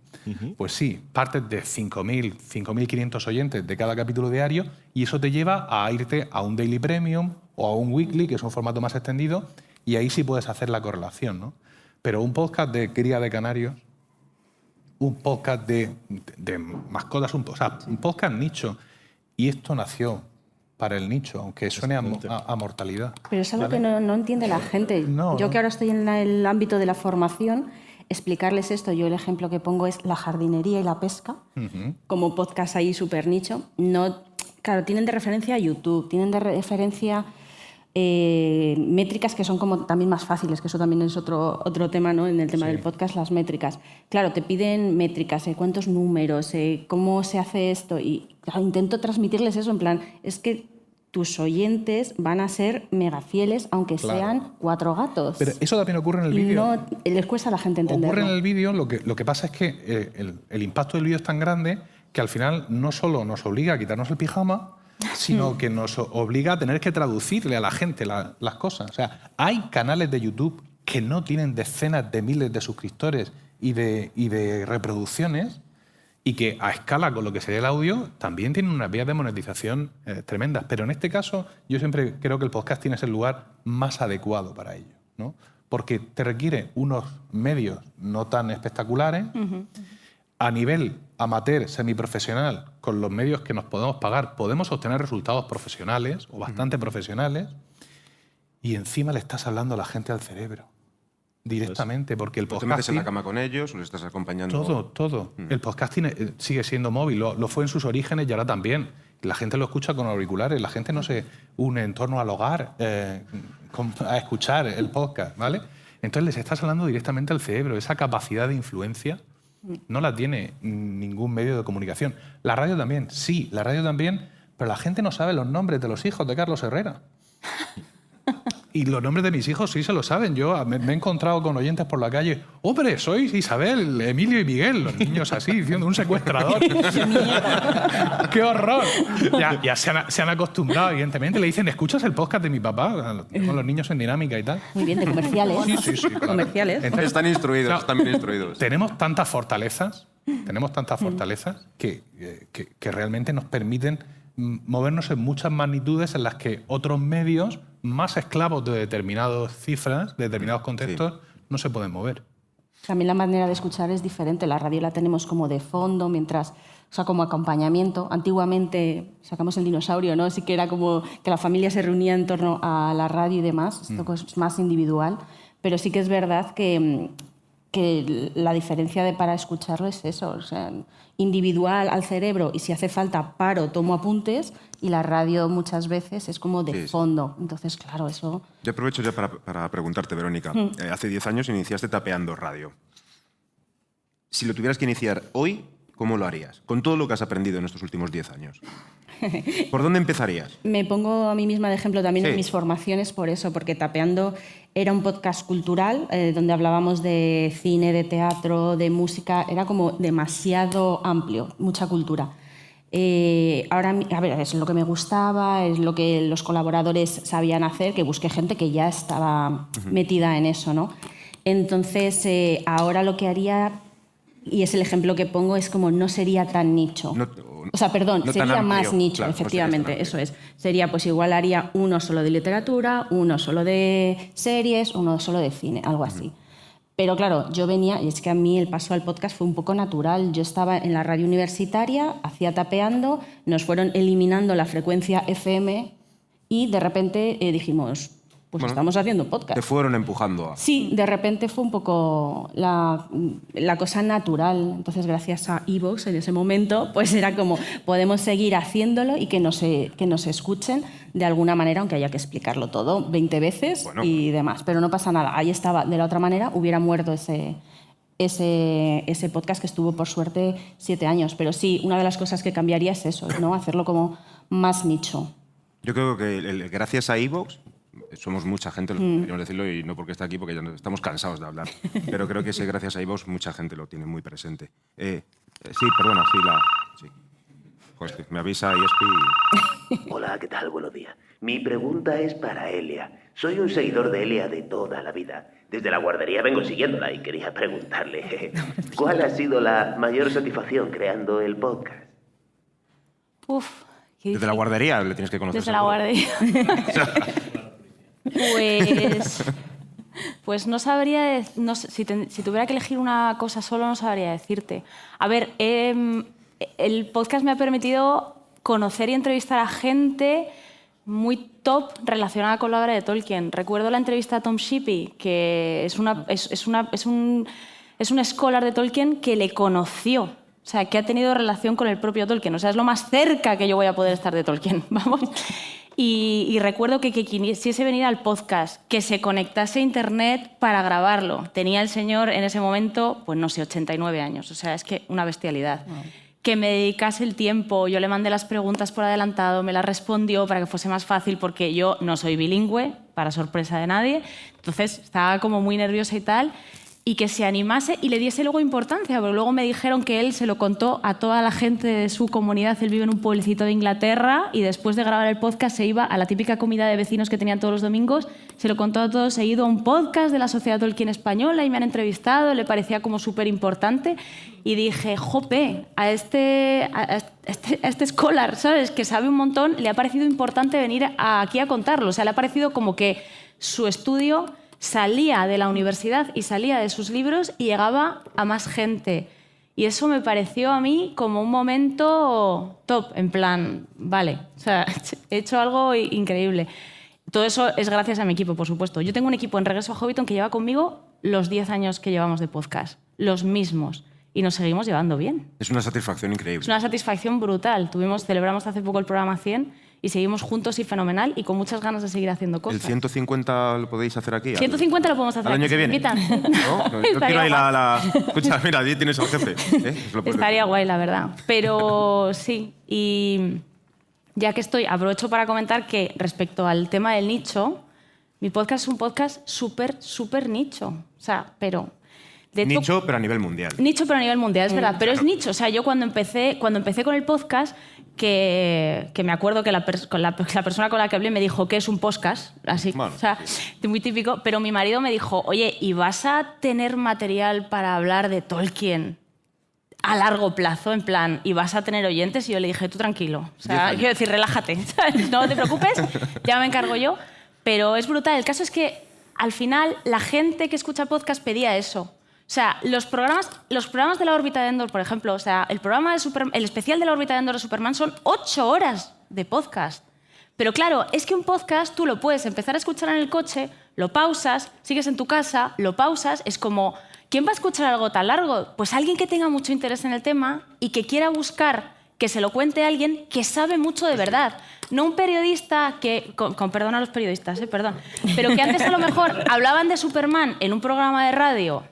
pues sí, partes de 5.000, 5.500 oyentes de cada capítulo diario y eso te lleva a irte a un Daily Premium o a un Weekly, que es un formato más extendido, y ahí sí puedes hacer la correlación, ¿no? Pero un podcast de cría de canarios, un podcast de mascotas, un podcast nicho. Y esto nació para el nicho, aunque suene a mortalidad. Pero es algo que no entiende la gente. Yo que ahora estoy en el ámbito de la formación, explicarles esto, yo el ejemplo que pongo es la jardinería y la pesca, como podcast ahí súper nicho. No, claro, tienen de referencia a YouTube, tienen de referencia métricas que son como también más fáciles, que eso también es otro tema, ¿no? En el tema del podcast, las métricas. Claro, te piden métricas, cuántos números, cómo se hace esto, y claro, intento transmitirles eso, en plan, es que tus oyentes van a ser mega fieles, aunque sean 4 gatos. Pero eso también ocurre en el vídeo. No, les cuesta a la gente entenderlo. Ocurre en el vídeo, lo que pasa es que el impacto del vídeo es tan grande que al final no solo nos obliga a quitarnos el pijama, sino que nos obliga a tener que traducirle a la gente las cosas. O sea, hay canales de YouTube que no tienen decenas de miles de suscriptores y de reproducciones, y que a escala con lo que sería el audio también tienen unas vías de monetización tremendas. Pero en este caso yo siempre creo que el podcasting es el lugar más adecuado para ello, ¿no? Porque te requiere unos medios no tan espectaculares. A nivel amateur, semiprofesional, con los medios que nos podemos pagar, podemos obtener resultados profesionales o bastante profesionales, y encima le estás hablando a la gente al cerebro. Directamente, porque el podcasting... ¿Te metes en la cama con ellos o les estás acompañando? Todo. El podcasting sigue siendo móvil, lo fue en sus orígenes y ahora también. La gente lo escucha con auriculares, la gente no se une en torno al hogar a escuchar el podcast, ¿vale? Entonces les estás hablando directamente al cerebro. Esa capacidad de influencia no la tiene ningún medio de comunicación. La radio también, sí, la radio también, pero la gente no sabe los nombres de los hijos de Carlos Herrera. Y los nombres de mis hijos sí se lo saben. Yo me he encontrado con oyentes por la calle. ¡Hombre, sois Isabel, Emilio y Miguel! Los niños así, diciendo un secuestrador. ¡Qué horror! Ya se han acostumbrado, evidentemente. Le dicen, ¿escuchas el podcast de mi papá? Con los niños en dinámica y tal. Muy bien, de comerciales. Sí, claro. Comerciales. Entonces, Están instruidos, claro, están bien instruidos. Tenemos tantas fortalezas que realmente nos permiten movernos en muchas magnitudes en las que otros medios más esclavos de determinadas cifras, de determinados contextos, no se pueden mover. También la manera de escuchar es diferente. La radio la tenemos como de fondo, mientras, o sea, como acompañamiento. Antiguamente sacamos el dinosaurio, ¿no? Sí que era como que la familia se reunía en torno a la radio y demás. Esto es más individual. Pero sí que es verdad que la diferencia para escucharlo es eso, o sea, individual al cerebro, y si hace falta paro, tomo apuntes, y la radio muchas veces es como de fondo. Entonces, claro, eso... Yo aprovecho ya para preguntarte, Verónica. Hace 10 años iniciaste Tapeando Radio. Si lo tuvieras que iniciar hoy, ¿cómo lo harías? Con todo lo que has aprendido en estos últimos 10 años. ¿Por dónde empezarías? Me pongo a mí misma de ejemplo también en mis formaciones por eso, porque Tapeando era un podcast cultural donde hablábamos de cine, de teatro, de música. Era como demasiado amplio, mucha cultura. Ahora, a ver, es lo que me gustaba, es lo que los colaboradores sabían hacer, que busqué gente que ya estaba metida en eso, ¿no? Entonces, ahora lo que haría, y es el ejemplo que pongo, es como no sería tan nicho. O sea, perdón, no sería amplio, más nicho, claro, efectivamente, eso es. Sería, pues igual haría uno solo de literatura, uno solo de series, uno solo de cine, algo así. Pero claro, yo venía, y es que a mí el paso al podcast fue un poco natural. Yo estaba en la radio universitaria, hacía Tapeando, nos fueron eliminando la frecuencia FM y de repente dijimos, pues estamos haciendo podcast. Te fueron empujando a... Sí, de repente fue un poco la cosa natural. Entonces, gracias a iVoox en ese momento, pues era como, podemos seguir haciéndolo y que nos escuchen de alguna manera, aunque haya que explicarlo todo 20 veces y demás. Pero no pasa nada, ahí estaba. De la otra manera, hubiera muerto ese podcast que estuvo, por suerte, 7 años. Pero sí, una de las cosas que cambiaría es eso, ¿no? Hacerlo como más nicho. Yo creo que gracias a iVoox, somos mucha gente, queremos decirlo, y no porque está aquí, porque ya estamos cansados de hablar, pero creo que gracias a iVoox mucha gente lo tiene muy presente. Sí, perdona, sí. Joder, me avisa ESPI. Hola, ¿qué tal? Buenos días. Mi pregunta es para Elia. Soy un seguidor de Elia de toda la vida. Desde la guardería vengo siguiéndola y quería preguntarle, ¿cuál ha sido la mayor satisfacción creando el podcast? Desde la guardería le tienes que conocer. Desde la guardería. Pues no sabría, si tuviera que elegir una cosa solo, no sabría decirte. A ver, el podcast me ha permitido conocer y entrevistar a gente muy top relacionada con la obra de Tolkien. Recuerdo la entrevista a Tom Shippey, que es un scholar de Tolkien que le conoció. O sea, que ha tenido relación con el propio Tolkien. O sea, es lo más cerca que yo voy a poder estar de Tolkien, vamos. Y recuerdo que quisiese venir al podcast, que se conectase a internet para grabarlo. Tenía el señor en ese momento, pues no sé, 89 años. O sea, es que una bestialidad. Que me dedicase el tiempo, yo le mandé las preguntas por adelantado, me las respondió para que fuese más fácil, porque yo no soy bilingüe, para sorpresa de nadie. Entonces estaba como muy nerviosa y tal. Y que se animase y le diese luego importancia, porque luego me dijeron que él se lo contó a toda la gente de su comunidad. Él vive en un pueblecito de Inglaterra y después de grabar el podcast se iba a la típica comida de vecinos que tenían todos los domingos, se lo contó a todos, he ido a un podcast de la Sociedad Tolkien Española y me han entrevistado, le parecía como súper importante y dije, jope, a este scholar, ¿sabes?, que sabe un montón, le ha parecido importante venir aquí a contarlo. O sea, le ha parecido como que su estudio salía de la universidad y salía de sus libros y llegaba a más gente. Y eso me pareció a mí como un momento top, en plan, vale, o sea, he hecho algo increíble. Todo eso es gracias a mi equipo, por supuesto. Yo tengo un equipo en Regreso a Hobbiton que lleva conmigo los 10 años que llevamos de podcast, los mismos, y nos seguimos llevando bien. Es una satisfacción increíble. Es una satisfacción brutal. Celebramos hace poco el programa 100 y seguimos juntos y fenomenal y con muchas ganas de seguir haciendo cosas. ¿El 150 lo podéis hacer aquí? 150 lo podemos hacer ¿Al año aquí, que viene? ¿me invitan? No, yo quiero ahí Escucha, mira, allí tienes al jefe. Estaría guay, la verdad. Pero sí, y ya que estoy, aprovecho para comentar que respecto al tema del nicho, mi podcast es un podcast súper nicho. O sea, pero... Nicho, pero a nivel mundial. Nicho, pero a nivel mundial, es verdad. Pero es nicho. O sea, yo cuando empecé con el podcast, que me acuerdo que la persona con la que hablé me dijo que es un podcast, así, bueno, o sea, muy típico. Pero mi marido me dijo, oye, ¿y vas a tener material para hablar de Tolkien a largo plazo? En plan, ¿y vas a tener oyentes? Y yo le dije, tú tranquilo. O sea, quiero decir, relájate. No te preocupes, ya me encargo yo. Pero es brutal. El caso es que, al final, la gente que escucha podcast pedía eso. O sea, los programas de la órbita de Endor, por ejemplo, o sea, el especial de la órbita de Endor de Superman son 8 horas de podcast. Pero claro, es que un podcast tú lo puedes empezar a escuchar en el coche, lo pausas, sigues en tu casa, lo pausas, es como, ¿quién va a escuchar algo tan largo? Pues alguien que tenga mucho interés en el tema y que quiera buscar que se lo cuente a alguien que sabe mucho de verdad. No un periodista que, con perdón a los periodistas, perdón, pero que antes a lo mejor hablaban de Superman en un programa de radio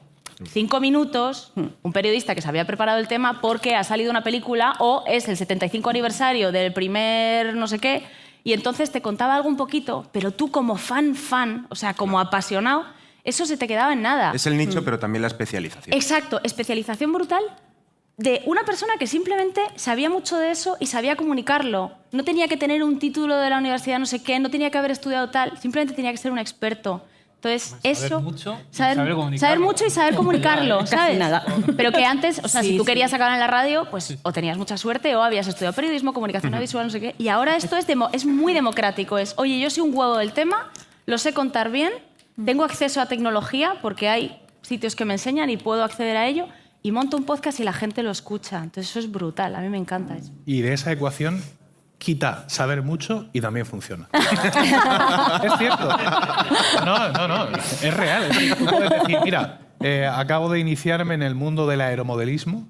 5 minutos, un periodista que se había preparado el tema porque ha salido una película o es el 75 aniversario del primer no sé qué, y entonces te contaba algo un poquito, pero tú como fan, o sea, como apasionado, eso se te quedaba en nada. Es el nicho, pero también la especialización. Exacto, especialización brutal de una persona que simplemente sabía mucho de eso y sabía comunicarlo. No tenía que tener un título de la universidad no sé qué, no tenía que haber estudiado tal, simplemente tenía que ser un experto. Entonces, saber mucho y saber comunicarlo, ¿sabes? Nada. Pero que antes, o sea, Sí, si tú sí. querías acabar en la radio, pues o tenías mucha suerte o habías estudiado periodismo, comunicación visual, no sé qué. Y ahora esto es muy democrático. Es, oye, yo soy un huevo del tema, lo sé contar bien, tengo acceso a tecnología porque hay sitios que me enseñan y puedo acceder a ello, y monto un podcast y la gente lo escucha. Entonces eso es brutal, a mí me encanta eso. Y de esa ecuación quita saber mucho y también funciona. Es cierto. No, es real. Es decir, tú puedes decir, mira, acabo de iniciarme en el mundo del aeromodelismo,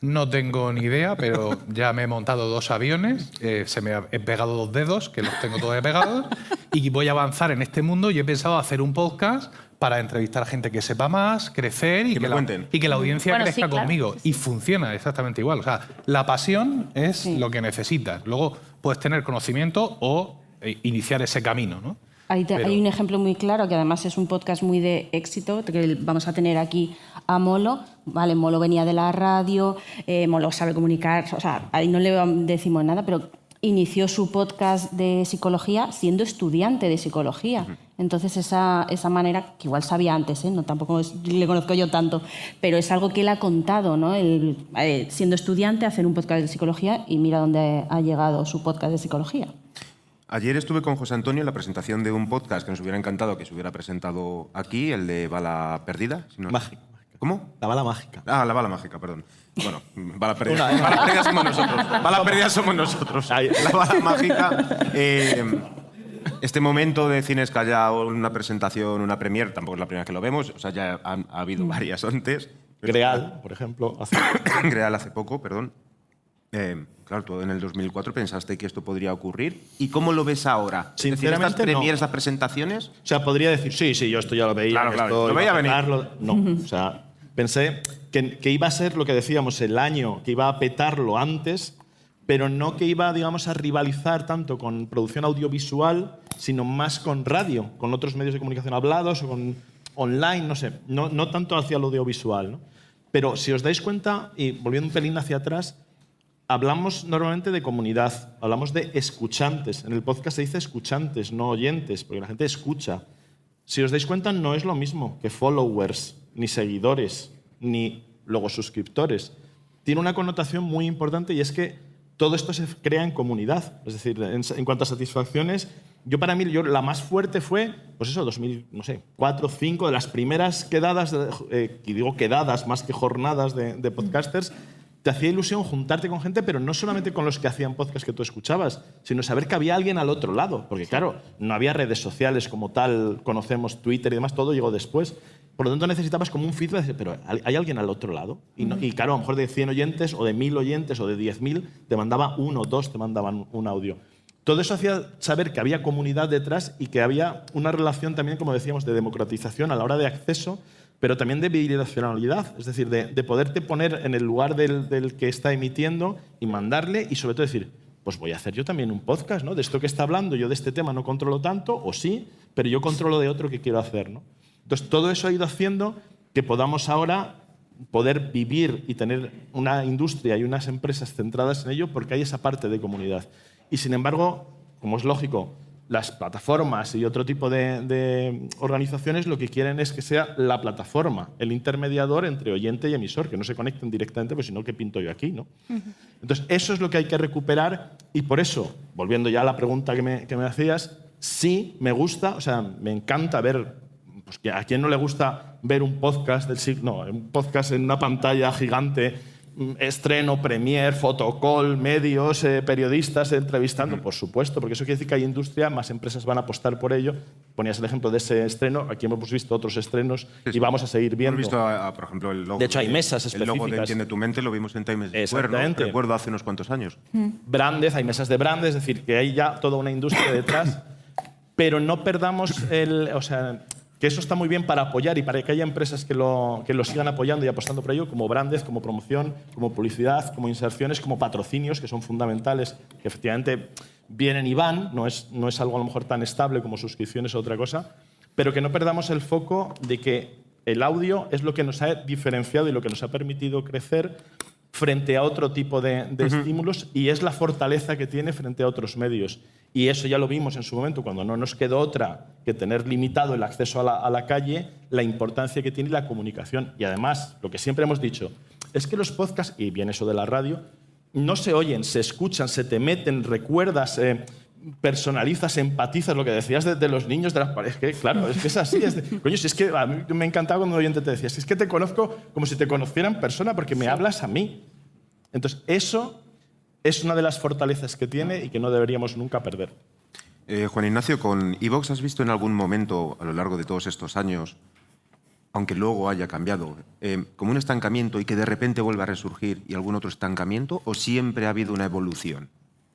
no tengo ni idea, pero ya me he montado 2 aviones, he pegado 2 dedos, que los tengo todavía pegados, y voy a avanzar en este mundo y he pensado hacer un podcast para entrevistar a gente que sepa más, crecer y que la audiencia Bueno, crezca sí, claro. conmigo. Y funciona exactamente igual. O sea, la pasión es lo que necesitas. Luego puedes tener conocimiento o iniciar ese camino, ¿no? Hay un ejemplo muy claro, que además es un podcast muy de éxito, que vamos a tener aquí a Molo. Vale, Molo venía de la radio, Molo sabe comunicar, o sea, ahí no le decimos nada, pero inició su podcast de psicología siendo estudiante de psicología. Entonces esa manera, que igual sabía antes, no tampoco le conozco yo tanto, pero es algo que él ha contado, ¿no? Siendo estudiante, hacer un podcast de psicología, y mira dónde ha llegado su podcast de psicología. Ayer estuve con José Antonio en la presentación de un podcast que nos hubiera encantado que se hubiera presentado aquí, el de Bala Perdida. Si no... Mágica. ¿Cómo? La bala mágica. Ah, la bala mágica, perdón. Bueno, bala perdida. Bala perdida somos nosotros. Bala perdida somos nosotros. La bala mágica. Este momento de Cines Callao, una presentación, una premiere, tampoco es la primera vez que lo vemos. O sea, ya ha habido varias antes. Greal, por ejemplo. Greal hace poco, perdón. Claro, tú en el 2004 pensaste que esto podría ocurrir. ¿Y cómo lo ves ahora? Sinceramente, estas premiers, estas presentaciones... O sea, podría decir, sí, yo esto ya lo veía. Claro, que claro, esto lo iba veía a venir. petarlo. No, o sea, pensé que iba a ser lo que decíamos, el año que iba a petarlo antes, pero no que iba, digamos, a rivalizar tanto con producción audiovisual, sino más con radio, con otros medios de comunicación hablados o con online, no sé, no tanto hacia lo audiovisual, ¿no? Pero si os dais cuenta, y volviendo un pelín hacia atrás, hablamos normalmente de comunidad, hablamos de escuchantes. En el podcast se dice escuchantes, no oyentes, porque la gente escucha. Si os dais cuenta, no es lo mismo que followers, ni seguidores, ni luego suscriptores. Tiene una connotación muy importante y es que todo esto se crea en comunidad. Es decir, en cuanto a satisfacciones, para mí, la más fuerte fue, pues eso, 2004 o 2005, de las primeras quedadas, y digo quedadas más que jornadas de podcasters. Te hacía ilusión juntarte con gente, pero no solamente con los que hacían podcast que tú escuchabas, sino saber que había alguien al otro lado. Porque, claro, no había redes sociales como tal, conocemos Twitter y demás, todo llegó después. Por lo tanto, necesitabas como un feedback de, pero ¿hay alguien al otro lado? Y claro, a lo mejor de 100 oyentes, o de 1000 oyentes, o de 10.000, te mandaba uno o dos, te mandaban un audio. Todo eso hacía saber que había comunidad detrás y que había una relación también, como decíamos, de democratización a la hora de acceso, pero también de bidireccionalidad, es decir, de poderte poner en el lugar del que está emitiendo y mandarle, y sobre todo decir, pues voy a hacer yo también un podcast, ¿no? De esto que está hablando, yo de este tema no controlo tanto, o sí, pero yo controlo de otro que quiero hacer, ¿no? Entonces, todo eso ha ido haciendo que podamos ahora poder vivir y tener una industria y unas empresas centradas en ello porque hay esa parte de comunidad. Y, sin embargo, como es lógico, las plataformas y otro tipo de organizaciones lo que quieren es que sea la plataforma, el intermediador entre oyente y emisor, que no se conecten directamente, pues si no, ¿qué pinto yo aquí, no? Entonces, eso es lo que hay que recuperar y por eso, volviendo ya a la pregunta que me hacías, sí me gusta, o sea, me encanta ver, pues que a quién no le gusta ver un podcast del siglo, no, un podcast en una pantalla gigante, estreno, premier, fotocall, medios, periodistas entrevistando, por supuesto, porque eso quiere decir que hay industria, más empresas van a apostar por ello. Ponías el ejemplo de ese estreno, aquí hemos visto otros estrenos y vamos a seguir viendo. Hemos visto, por ejemplo, el logo. De hecho, hay mesas específicas. El logo de Entiende tu mente lo vimos en Times Square, ¿no? Exactamente. Recuerdo hace unos cuantos años. Brandes, hay mesas de brandes, es decir, que hay ya toda una industria detrás, pero no perdamos o sea, que eso está muy bien para apoyar y para que haya empresas que lo sigan apoyando y apostando por ello, como brandes, como promoción, como publicidad, como inserciones, como patrocinios, que son fundamentales, que efectivamente vienen y van, no es algo a lo mejor tan estable como suscripciones o otra cosa, pero que no perdamos el foco de que el audio es lo que nos ha diferenciado y lo que nos ha permitido crecer frente a otro tipo de estímulos y es la fortaleza que tiene frente a otros medios. Y eso ya lo vimos en su momento, cuando no nos quedó otra que tener limitado el acceso a la calle, la importancia que tiene la comunicación. Y además, lo que siempre hemos dicho, es que los podcasts, y bien eso de la radio, no se oyen, se escuchan, se te meten, recuerdas, personalizas, empatizas, lo que decías de los niños, de las parejas. Que, claro, es que es así. Coño, si es que a mí me encantaba cuando un oyente te decía, si es que te conozco como si te conociera en persona porque me hablas a mí. Entonces, eso es una de las fortalezas que tiene y que no deberíamos nunca perder. Juan Ignacio, con iVoox has visto en algún momento a lo largo de todos estos años, aunque luego haya cambiado, como un estancamiento y que de repente vuelva a resurgir y algún otro estancamiento, o siempre ha habido una evolución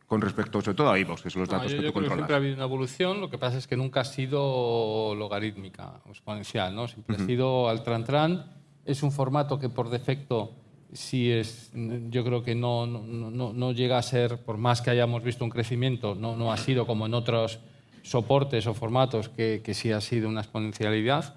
con respecto, sobre todo a iVoox, que son los datos que tú Yo creo que controlas? siempre ha habido una evolución, lo que pasa es que nunca ha sido logarítmica o exponencial, ¿no? Siempre ha sido al tran-tran. Es un formato que por defecto sí es, yo creo que no llega a ser, por más que hayamos visto un crecimiento, no ha sido como en otros soportes o formatos que sí ha sido una exponencialidad.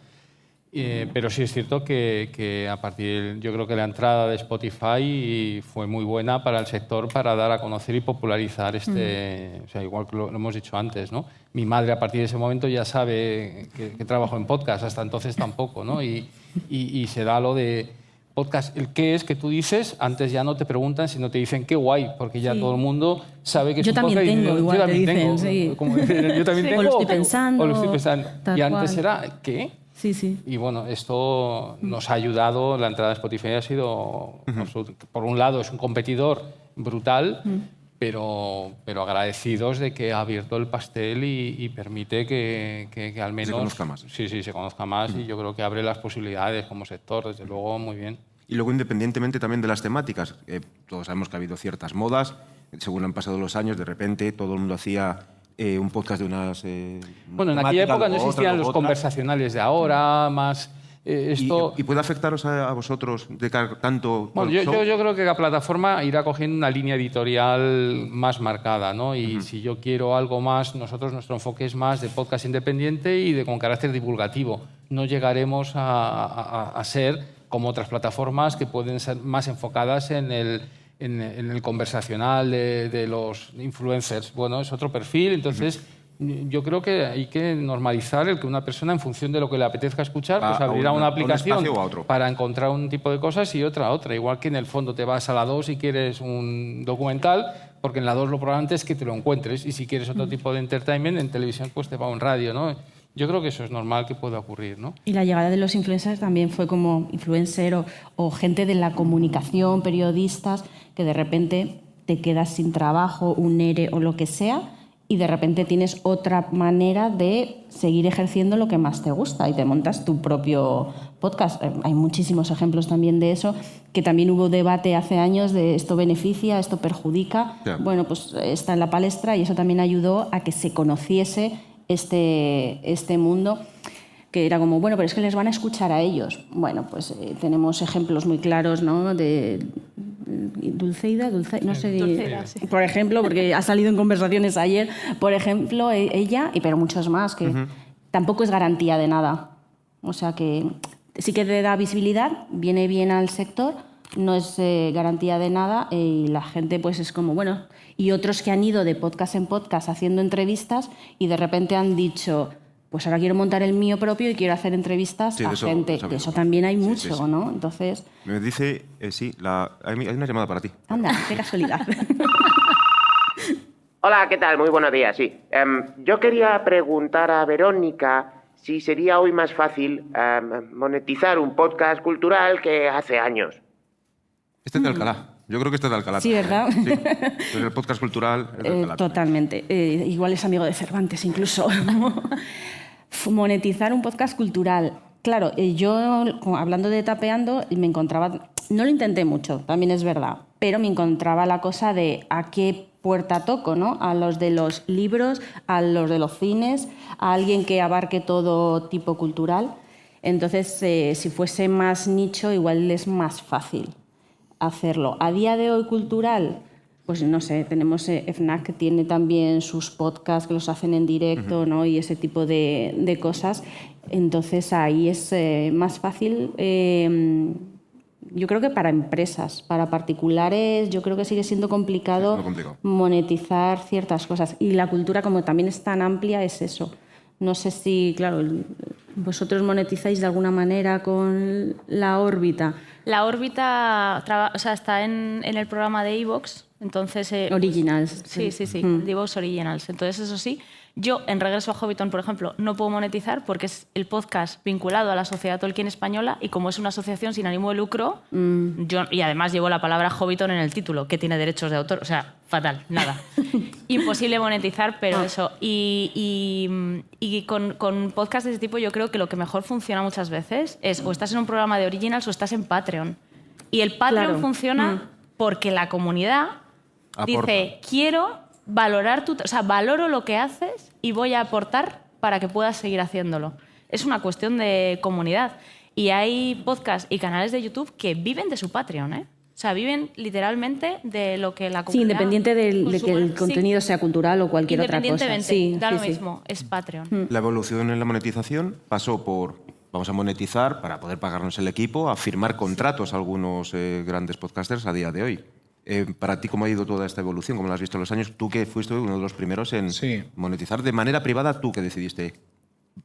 Pero sí es cierto que a partir, yo creo que la entrada de Spotify fue muy buena para el sector para dar a conocer y popularizar o sea, igual que lo hemos dicho antes, ¿no? Mi madre a partir de ese momento ya sabe que trabajo en podcast, hasta entonces tampoco, ¿no? Y se da lo de podcast, el qué es que tú dices, antes ya no te preguntan, sino te dicen qué guay, porque ya todo el mundo sabe que es un podcast. Yo también tengo, igual yo te también dicen, tengo, sí. como dicen, yo también tengo. O lo estoy pensando. O lo estoy pensando. Tal Y antes cual. era ¿qué? Sí, sí. Y bueno, esto nos ha ayudado, la entrada de Spotify ha sido, por un lado, es un competidor brutal, pero agradecidos de que ha abierto el pastel y permite que al menos... Se conozca más. Sí, se conozca más y yo creo que abre las posibilidades como sector, desde luego, muy bien. Y luego, independientemente también de las temáticas, todos sabemos que ha habido ciertas modas, según han pasado los años, de repente todo el mundo hacía un podcast de unas... Bueno, en aquella época no existían los conversacionales de ahora, más... esto... ¿Y puede afectaros a vosotros de tanto...? Bueno, yo creo que la plataforma irá cogiendo una línea editorial más marcada, ¿no? Y si yo quiero algo más, nuestro enfoque es más de podcast independiente y con carácter divulgativo. No llegaremos a ser como otras plataformas que pueden ser más enfocadas en el conversacional de los influencers. Bueno, es otro perfil, entonces... Yo creo que hay que normalizar el que una persona, en función de lo que le apetezca escuchar, pues abrirá una aplicación para encontrar un tipo de cosas y otra. Igual que en el fondo te vas a la 2 si quieres un documental, porque en la 2 lo probable es que te lo encuentres. Y si quieres otro tipo de entertainment, en televisión pues te va a un radio, ¿no? Yo creo que eso es normal que pueda ocurrir, ¿no? Y la llegada de los influencers también fue como influencer o gente de la comunicación, periodistas, que de repente te quedas sin trabajo, un ERE o lo que sea, y de repente tienes otra manera de seguir ejerciendo lo que más te gusta y te montas tu propio podcast. Hay muchísimos ejemplos también de eso, que también hubo debate hace años de esto beneficia, esto perjudica. Yeah. Bueno, pues está en la palestra y eso también ayudó a que se conociese este mundo, que era como, bueno, pero es que les van a escuchar a ellos. Bueno, pues tenemos ejemplos muy claros, ¿no? De Dulceida, no sé, Dulceida, sí. por ejemplo, porque ha salido en conversaciones ayer, por ejemplo, ella, pero muchos más, que tampoco es garantía de nada. O sea que sí que te da visibilidad, viene bien al sector, no es garantía de nada y la gente pues es como, bueno, y otros que han ido de podcast en podcast haciendo entrevistas y de repente han dicho, pues ahora quiero montar el mío propio y quiero hacer entrevistas a gente. De eso también hay mucho, sí. ¿No? Entonces... Me dice, hay una llamada para ti. Anda, qué casualidad. Hola, ¿qué tal? Muy buenos días, sí. Yo quería preguntar a Verónica si sería hoy más fácil monetizar un podcast cultural que hace años. Este es de Alcalá. Yo creo que este es de Alcalá. Sí, ¿verdad? Sí. Pues el podcast cultural es de Alcalá. Totalmente. Igual es amigo de Cervantes incluso. Monetizar un podcast cultural. Claro, yo hablando de Tapeando me encontraba... No lo intenté mucho, también es verdad, pero me encontraba la cosa de a qué puerta toco, ¿no? A los de los libros, a los de los cines, a alguien que abarque todo tipo cultural. Entonces, si fuese más nicho, igual es más fácil hacerlo. A día de hoy cultural, pues no sé, tenemos FNAC que tiene también sus podcasts que los hacen en directo, ¿no? Y ese tipo de cosas. Entonces ahí es más fácil, yo creo que para empresas, para particulares, yo creo que sigue siendo complicado monetizar ciertas cosas. Y la cultura, como también es tan amplia, es eso. No sé si, claro, vosotros monetizáis de alguna manera con La Órbita. La Órbita está en el programa de iVoox, entonces... Originals. Sí, de iVoox Originals. Entonces, eso sí, yo en Regreso a Hobbiton, por ejemplo, no puedo monetizar porque es el podcast vinculado a la Sociedad Tolkien Española y como es una asociación sin ánimo de lucro, y además llevo la palabra Hobbiton en el título, que tiene derechos de autor, o sea, fatal, nada. Imposible monetizar, pero eso. Y con podcasts de ese tipo yo creo que lo que mejor funciona muchas veces es o estás en un programa de Originals o estás en Patreon. Y el Patreon funciona porque la comunidad dice, quiero valorar valoro lo que haces y voy a aportar para que puedas seguir haciéndolo. Es una cuestión de comunidad. Y hay podcasts y canales de YouTube que viven de su Patreon, ¿eh? O sea, viven literalmente de lo que la comunidad... Sí, independiente de que el contenido sea cultural o cualquier otra cosa. Independientemente, da lo mismo, es Patreon. La evolución en la monetización pasó por... Vamos a monetizar para poder pagarnos el equipo, a firmar contratos a algunos grandes podcasters a día de hoy. Para ti, ¿cómo ha ido toda esta evolución? ¿Cómo lo has visto en los años? Tú que fuiste uno de los primeros en monetizar de manera privada, tú que decidiste,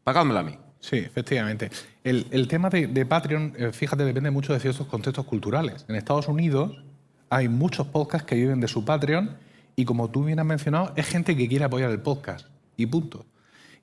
pagádmela a mí. Sí, efectivamente. El tema de Patreon, fíjate, depende mucho de ciertos contextos culturales. En Estados Unidos hay muchos podcasts que viven de su Patreon y, como tú bien has mencionado, es gente que quiere apoyar el podcast y punto.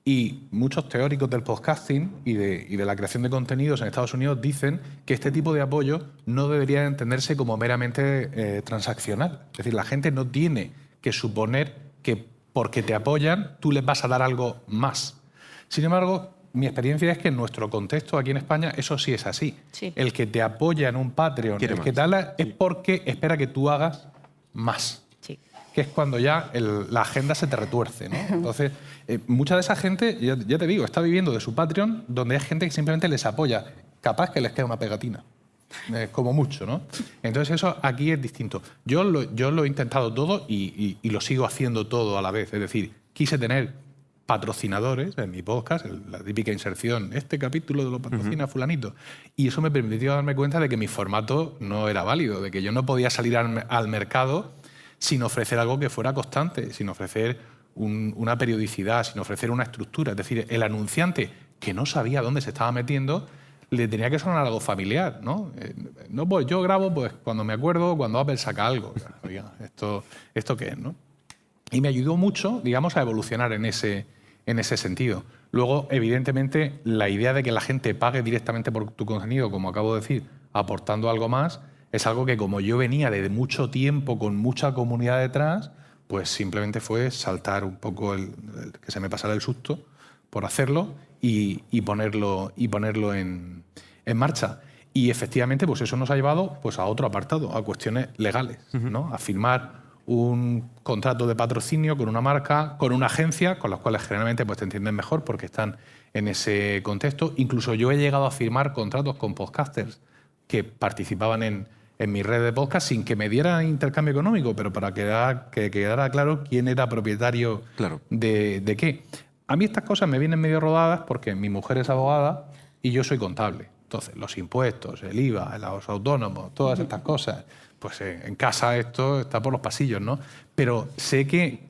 Y muchos teóricos del podcasting y de la creación de contenidos en Estados Unidos dicen que este tipo de apoyo no debería entenderse como meramente transaccional. Es decir, la gente no tiene que suponer que porque te apoyan tú les vas a dar algo más. Sin embargo, mi experiencia es que en nuestro contexto aquí en España eso sí es así. Sí. El que te apoya en un Patreon, Quiere el que más. tal, es porque espera que tú hagas más. Sí. Que es cuando ya la agenda se te retuerce, ¿no? Entonces, mucha de esa gente, ya te digo, está viviendo de su Patreon, donde hay gente que simplemente les apoya. Capaz que les queda una pegatina. Como mucho, ¿no? Entonces eso aquí es distinto. Yo lo he intentado todo y lo sigo haciendo todo a la vez. Es decir, quise tener patrocinadores en mi podcast, la típica inserción, este capítulo lo patrocina fulanito. Y eso me permitió darme cuenta de que mi formato no era válido, de que yo no podía salir al mercado sin ofrecer algo que fuera constante, sin ofrecer una periodicidad, sin ofrecer una estructura. Es decir, el anunciante que no sabía dónde se estaba metiendo le tenía que sonar algo familiar, ¿no? No, pues yo grabo pues cuando me acuerdo, cuando Apple saca algo. Oiga, ¿esto qué es, no? Y me ayudó mucho, digamos, a evolucionar en ese sentido. Luego, evidentemente, la idea de que la gente pague directamente por tu contenido, como acabo de decir, aportando algo más, es algo que como yo venía de mucho tiempo con mucha comunidad detrás, pues simplemente fue saltar un poco que se me pasara el susto por hacerlo y ponerlo en marcha. Y efectivamente, pues eso nos ha llevado pues, a otro apartado, a cuestiones legales, ¿no? A firmar un contrato de patrocinio con una marca, con una agencia, con las cuales generalmente pues, te entienden mejor porque están en ese contexto. Incluso yo he llegado a firmar contratos con podcasters que participaban en mi red de podcast sin que me dieran intercambio económico, pero para que quedara claro quién era propietario de qué. A mí estas cosas me vienen medio rodadas porque mi mujer es abogada y yo soy contable. Entonces, los impuestos, el IVA, los autónomos, todas estas cosas, pues en casa esto está por los pasillos, ¿no? Pero sé que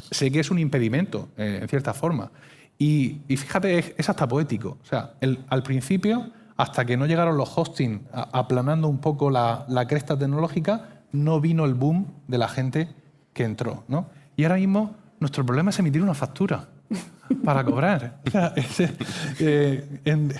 es un impedimento, en cierta forma. Y fíjate, es hasta poético. O sea, al principio, hasta que no llegaron los hosting aplanando un poco la cresta tecnológica, no vino el boom de la gente que entró, ¿no? Y ahora mismo nuestro problema es emitir una factura para cobrar. O sea, en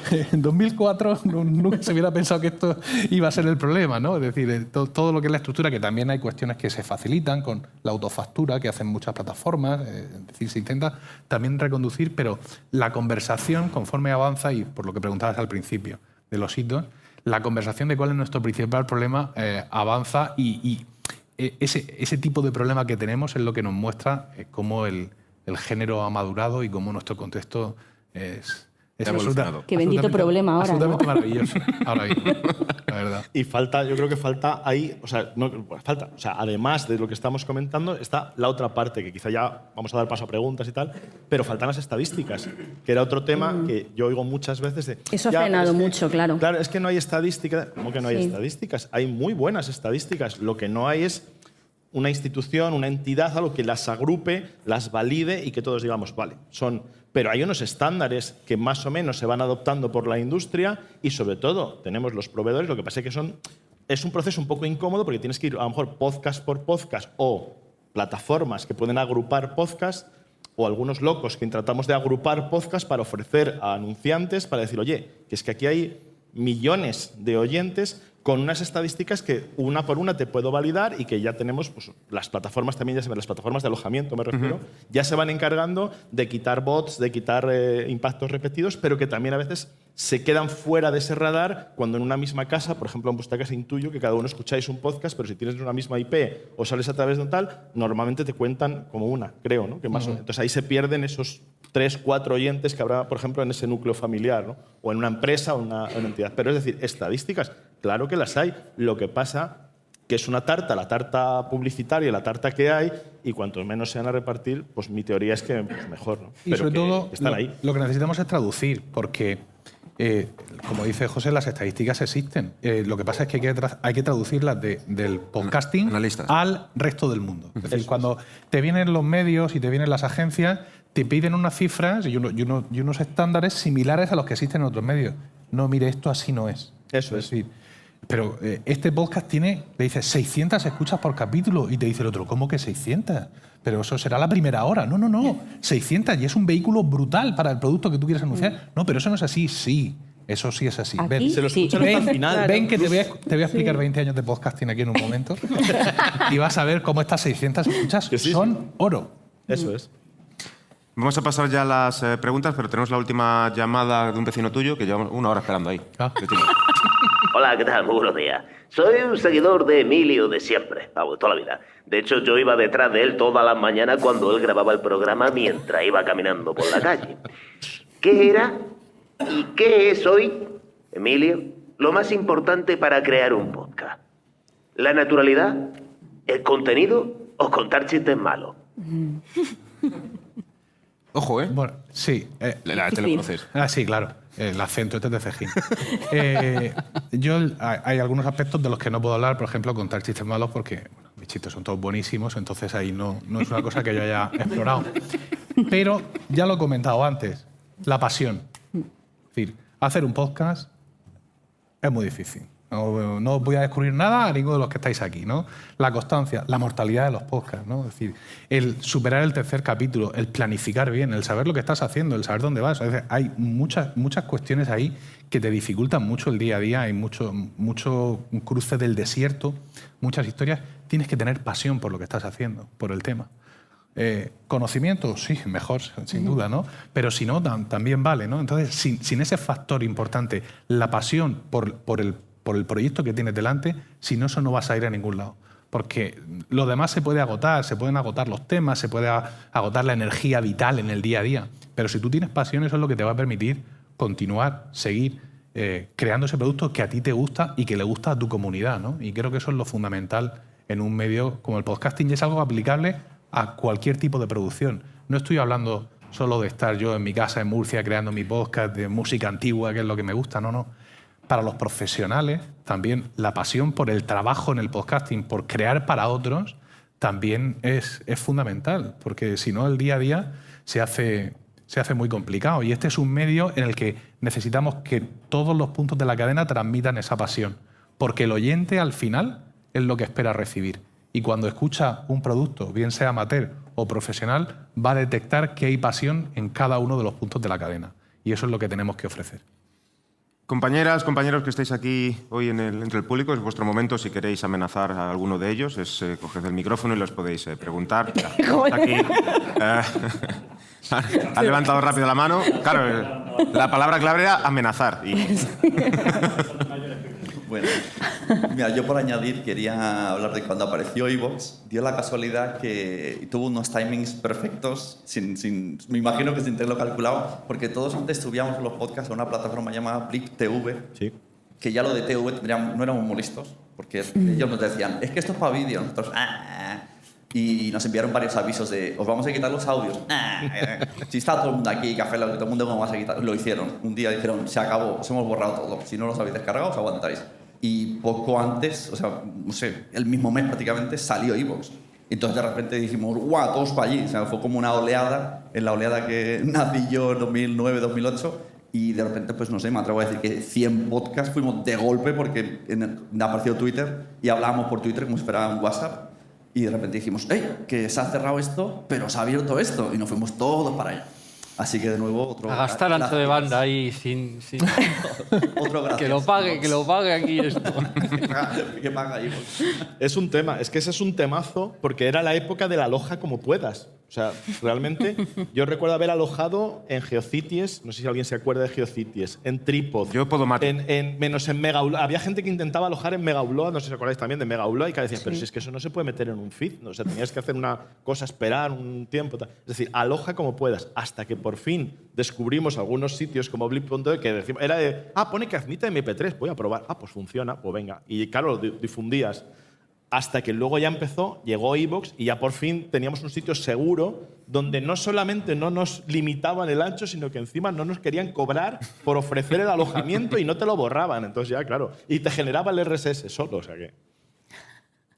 2004 nunca se hubiera pensado que esto iba a ser el problema, ¿no? Es decir, todo lo que es la estructura, que también hay cuestiones que se facilitan con la autofactura que hacen muchas plataformas, es decir, se intenta también reconducir, pero la conversación, conforme avanza, y por lo que preguntabas al principio de los hitos, la conversación de cuál es nuestro principal problema avanza y ese tipo de problema que tenemos es lo que nos muestra cómo el género ha madurado y cómo nuestro contexto es Qué bendito problema ahora, absolutamente ¿no? maravilloso. Ahora mismo, la verdad. Y yo creo que falta ahí, además de lo que estamos comentando, está la otra parte, que quizá ya vamos a dar paso a preguntas y tal, pero faltan las estadísticas, que era otro tema que yo oigo muchas veces de... Eso ha frenado mucho, claro. Claro, es que no hay estadísticas. ¿Cómo que no hay Sí. estadísticas? Hay muy buenas estadísticas. Lo que no hay es una institución, una entidad, algo que las agrupe, las valide y que todos digamos, vale, son... Pero hay unos estándares que más o menos se van adoptando por la industria y sobre todo tenemos los proveedores, lo que pasa es que es un proceso un poco incómodo porque tienes que ir a lo mejor podcast por podcast o plataformas que pueden agrupar podcast o algunos locos que tratamos de agrupar podcast para ofrecer a anunciantes para decir, oye, que es que aquí hay millones de oyentes con unas estadísticas que una por una te puedo validar y que ya tenemos, pues las plataformas también, las plataformas de alojamiento me refiero, ya se van encargando de quitar bots, de quitar impactos repetidos, pero que también a veces se quedan fuera de ese radar cuando en una misma casa, por ejemplo en vuestra casa intuyo que cada uno escucháis un podcast, pero si tienes una misma IP o sales a través de un tal, normalmente te cuentan como una, creo, ¿no? Que más o menos. Entonces ahí se pierden esos 3, 4 oyentes que habrá, por ejemplo, en ese núcleo familiar, ¿no? O en una empresa o una entidad. Pero es decir, estadísticas, claro que las hay. Lo que pasa que es una tarta, la tarta publicitaria, la tarta que hay, y cuanto menos sean a repartir, pues mi teoría es que pues mejor, ¿no? Y pero sobre todo, están ahí. lo que necesitamos es traducir, porque, como dice José, las estadísticas existen. Lo que pasa es que hay que traducirlas del podcasting al resto del mundo. Es decir, cuando te vienen los medios y te vienen las agencias, te piden unas cifras y unos estándares similares a los que existen en otros medios. No, mire, esto así no es. Eso es. Es decir, pero este podcast le dice 600 escuchas por capítulo y te dice el otro, ¿cómo que 600? Pero eso será la primera hora. No, 600 y es un vehículo brutal para el producto que tú quieres anunciar. No, pero eso no es así. Sí, eso sí es así. Aquí Ven, Se lo sí. escuchan hasta el final. Claro. ven que te voy a explicar 20 años de podcasting aquí en un momento y vas a ver cómo estas 600 escuchas Que sí, son oro. Eso es. Vamos a pasar ya a las preguntas, pero tenemos la última llamada de un vecino tuyo que llevamos 1 hora esperando ahí. Ah. Hola, ¿qué tal? Muy buenos días. Soy un seguidor de Emilio de siempre, vamos, toda la vida. De hecho, yo iba detrás de él todas las mañanas cuando él grababa el programa mientras iba caminando por la calle. ¿Qué era y qué es hoy, Emilio, lo más importante para crear un podcast? ¿La naturalidad? ¿El contenido? ¿O contar chistes malos? Ojo, ¿eh? Bueno, sí. Te lo conoces. Sí, claro. El acento este es de Cejín. Hay algunos aspectos de los que no puedo hablar, por ejemplo, contar chistes malos, porque bueno, mis chistes son todos buenísimos, entonces ahí no es una cosa que yo haya explorado. Pero ya lo he comentado antes, la pasión. Es decir, hacer un podcast es muy difícil. No os voy a descubrir nada a ninguno de los que estáis aquí, ¿no? La constancia, la mortalidad de los podcasts, ¿no? Es decir, el superar el 3er capítulo, el planificar bien, el saber lo que estás haciendo, el saber dónde vas. Es decir, hay muchas cuestiones ahí que te dificultan mucho el día a día, hay mucho cruce del desierto, muchas historias. Tienes que tener pasión por lo que estás haciendo, por el tema. Conocimiento, sí, mejor, sin duda, ¿no? Pero si no, también vale, ¿no? Entonces, sin ese factor importante, la pasión por el proyecto que tienes delante, si no, eso no vas a ir a ningún lado. Porque lo demás se puede agotar, se pueden agotar los temas, se puede agotar la energía vital en el día a día. Pero si tú tienes pasión, eso es lo que te va a permitir continuar, seguir creando ese producto que a ti te gusta y que le gusta a tu comunidad, ¿no? Y creo que eso es lo fundamental en un medio como el podcasting, y es algo aplicable a cualquier tipo de producción. No estoy hablando solo de estar yo en mi casa en Murcia creando mi podcast de música antigua, que es lo que me gusta, no. Para los profesionales, también la pasión por el trabajo en el podcasting, por crear para otros, también es fundamental, porque si no, el día a día se hace muy complicado. Y este es un medio en el que necesitamos que todos los puntos de la cadena transmitan esa pasión, porque el oyente, al final, es lo que espera recibir. Y cuando escucha un producto, bien sea amateur o profesional, va a detectar que hay pasión en cada uno de los puntos de la cadena. Y eso es lo que tenemos que ofrecer. Compañeras, compañeros que estáis aquí hoy entre el público, es vuestro momento. Si queréis amenazar a alguno de ellos, coged el micrófono y los podéis preguntar. Aquí, han levantado rápido la mano. Claro, la palabra clave era amenazar. Bueno, mira, yo por añadir quería hablar de cuando apareció iVoox. Dio la casualidad que tuvo unos timings perfectos, me imagino que sin tenerlo calculado, porque todos antes subíamos los podcasts a una plataforma llamada Blip TV, Sí. que ya lo de TV no éramos molestos, porque ellos nos decían, es que esto es para vídeo. Nosotros, y nos enviaron varios avisos de, os vamos a quitar los audios. Si está todo el mundo aquí, café, todo el mundo, ¿cómo vas a quitar? Lo hicieron. Un día dijeron, se acabó, os hemos borrado todo. Si no los habéis descargado, os aguantáis. Y poco antes, o sea, no sé, el mismo mes prácticamente, salió iVoox. Entonces de repente dijimos, ¡guau! Todos para allí. O sea, fue como una oleada, en la oleada que nací yo en 2009, 2008. Y de repente, pues no sé, me atrevo a decir que 100 podcasts fuimos de golpe porque apareció Twitter y hablábamos por Twitter como si fuera un WhatsApp. Y de repente dijimos, ¡ey! Que se ha cerrado esto, pero se ha abierto esto. Y nos fuimos todos para allá. Así que de nuevo otro... A gastar ancho de banda ahí sin... Otro gracias. que lo pague aquí esto. que paga ahí. Es un tema, es que ese es un temazo porque era la época de la aloja como puedas. O sea, realmente yo recuerdo haber alojado en Geocities, no sé si alguien se acuerda de Geocities, en Tripod. Yo puedo matar. Menos en Megaupload. Había gente que intentaba alojar en Megaupload, no sé si os acordáis también de Megaupload, y que decían, pero si es que eso no se puede meter en un feed. ¿No? O sea, tenías que hacer una cosa, esperar un tiempo. Tal. Es decir, aloja como puedas. Hasta que por fin descubrimos algunos sitios como Blip.de que decimos, era de, pone que admite MP3, voy a probar. Pues funciona, pues venga. Y claro, lo difundías. Hasta que luego ya llegó iVoox y ya por fin teníamos un sitio seguro donde no solamente no nos limitaban el ancho, sino que encima no nos querían cobrar por ofrecer el alojamiento y no te lo borraban. Entonces ya, claro. Y te generaba el RSS solo, o sea que...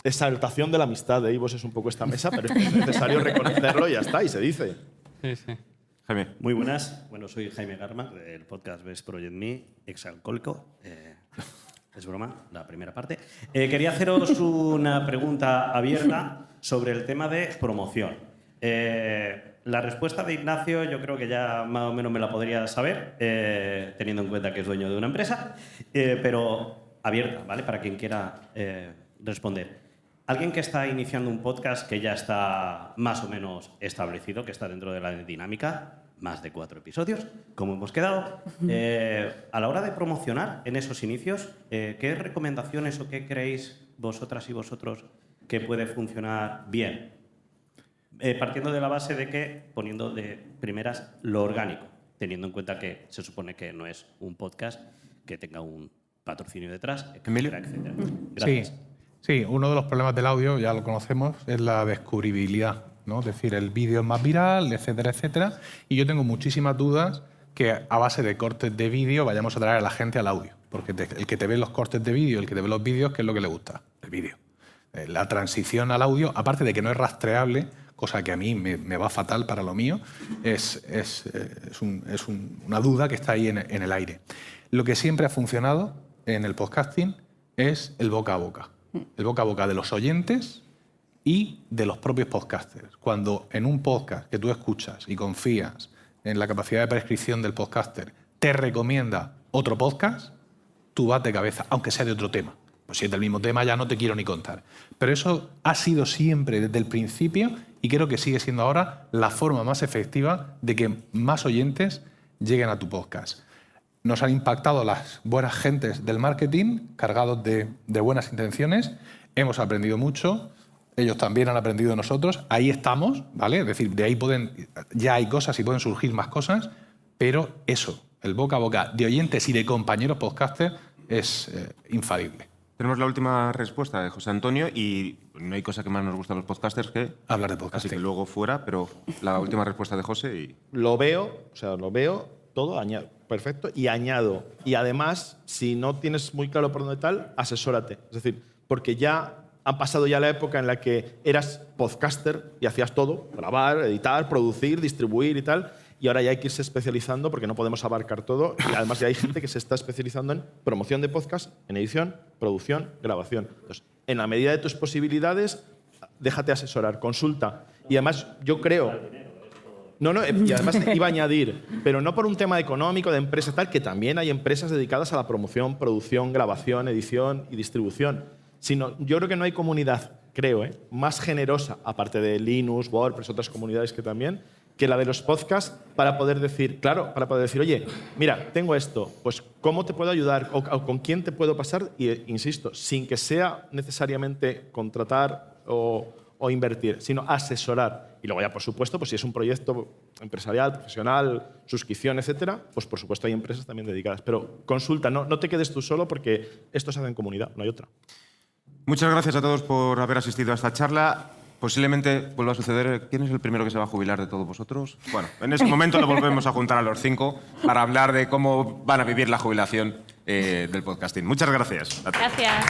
Exaltación de la amistad de iVoox es un poco esta mesa, pero es necesario reconocerlo y ya está, y se dice. Sí, sí. Jaime. Muy buenas. Bueno, soy Jaime Garma, del podcast Best Project Me, exalcohólico. Es broma, la primera parte. Quería haceros una pregunta abierta sobre el tema de promoción. La respuesta de Ignacio yo creo que ya más o menos me la podría saber, teniendo en cuenta que es dueño de una empresa, pero abierta, ¿vale? Para quien quiera responder. Alguien que está iniciando un podcast que ya está más o menos establecido, que está dentro de la dinámica, más de 4 episodios, como hemos quedado. A la hora de promocionar en esos inicios, ¿qué recomendaciones o qué creéis vosotras y vosotros que puede funcionar bien? Partiendo de la base de que, poniendo de primeras lo orgánico, teniendo en cuenta que se supone que no es un podcast que tenga un patrocinio detrás, etcétera, etcétera. Gracias. Sí, uno de los problemas del audio, ya lo conocemos, es la descubribilidad, ¿no? Es decir, el vídeo es más viral, etcétera, etcétera. Y yo tengo muchísimas dudas que a base de cortes de vídeo vayamos a traer a la gente al audio. Porque el que te ve los cortes de vídeo, el que te ve los vídeos, ¿qué es lo que le gusta? El vídeo. La transición al audio, aparte de que no es rastreable, cosa que a mí me va fatal para lo mío, es una duda que está ahí en el aire. Lo que siempre ha funcionado en el podcasting es el boca a boca. El boca a boca de los oyentes y de los propios podcasters. Cuando en un podcast que tú escuchas y confías en la capacidad de prescripción del podcaster te recomienda otro podcast, tú vas de cabeza, aunque sea de otro tema. Pues si es del mismo tema ya no te quiero ni contar. Pero eso ha sido siempre desde el principio y creo que sigue siendo ahora la forma más efectiva de que más oyentes lleguen a tu podcast. Nos han impactado las buenas gentes del marketing, cargados de buenas intenciones. Hemos aprendido mucho, ellos también han aprendido de nosotros. Ahí estamos, ¿vale? Es decir, de ahí ya hay cosas y pueden surgir más cosas, pero eso, el boca a boca de oyentes y de compañeros podcasters es infalible. Tenemos la última respuesta de José Antonio y no hay cosa que más nos gusta a los podcasters que hablar de podcasting. Así que luego fuera, pero la última respuesta de José y... Lo veo todo, perfecto, y añado. Y además, si no tienes muy claro por dónde tal, asesórate. Es decir, porque ya ha pasado ya la época en la que eras podcaster y hacías todo, grabar, editar, producir, distribuir y tal, y ahora ya hay que irse especializando porque no podemos abarcar todo. Y además ya hay gente que se está especializando en promoción de podcast, en edición, producción, grabación. Entonces, en la medida de tus posibilidades, déjate asesorar, consulta. Y además, yo creo... y además iba a añadir, pero no por un tema económico, de empresa tal, que también hay empresas dedicadas a la promoción, producción, grabación, edición y distribución, sino yo creo que no hay comunidad, más generosa, aparte de Linux, WordPress, otras comunidades que también, que la de los podcasts para poder decir, oye, mira, tengo esto, pues ¿cómo te puedo ayudar? ¿O con quién te puedo pasar? Y insisto, sin que sea necesariamente contratar o invertir, sino asesorar. Y luego ya, por supuesto, pues si es un proyecto empresarial, profesional, suscripción, etcétera, pues por supuesto hay empresas también dedicadas. Pero consulta, no te quedes tú solo porque esto se hace en comunidad, no hay otra. Muchas gracias a todos por haber asistido a esta charla. Posiblemente vuelva a suceder. ¿Quién es el primero que se va a jubilar de todos vosotros? Bueno, en ese momento lo volvemos a juntar a los 5 para hablar de cómo van a vivir la jubilación del podcasting. Muchas gracias. Gracias.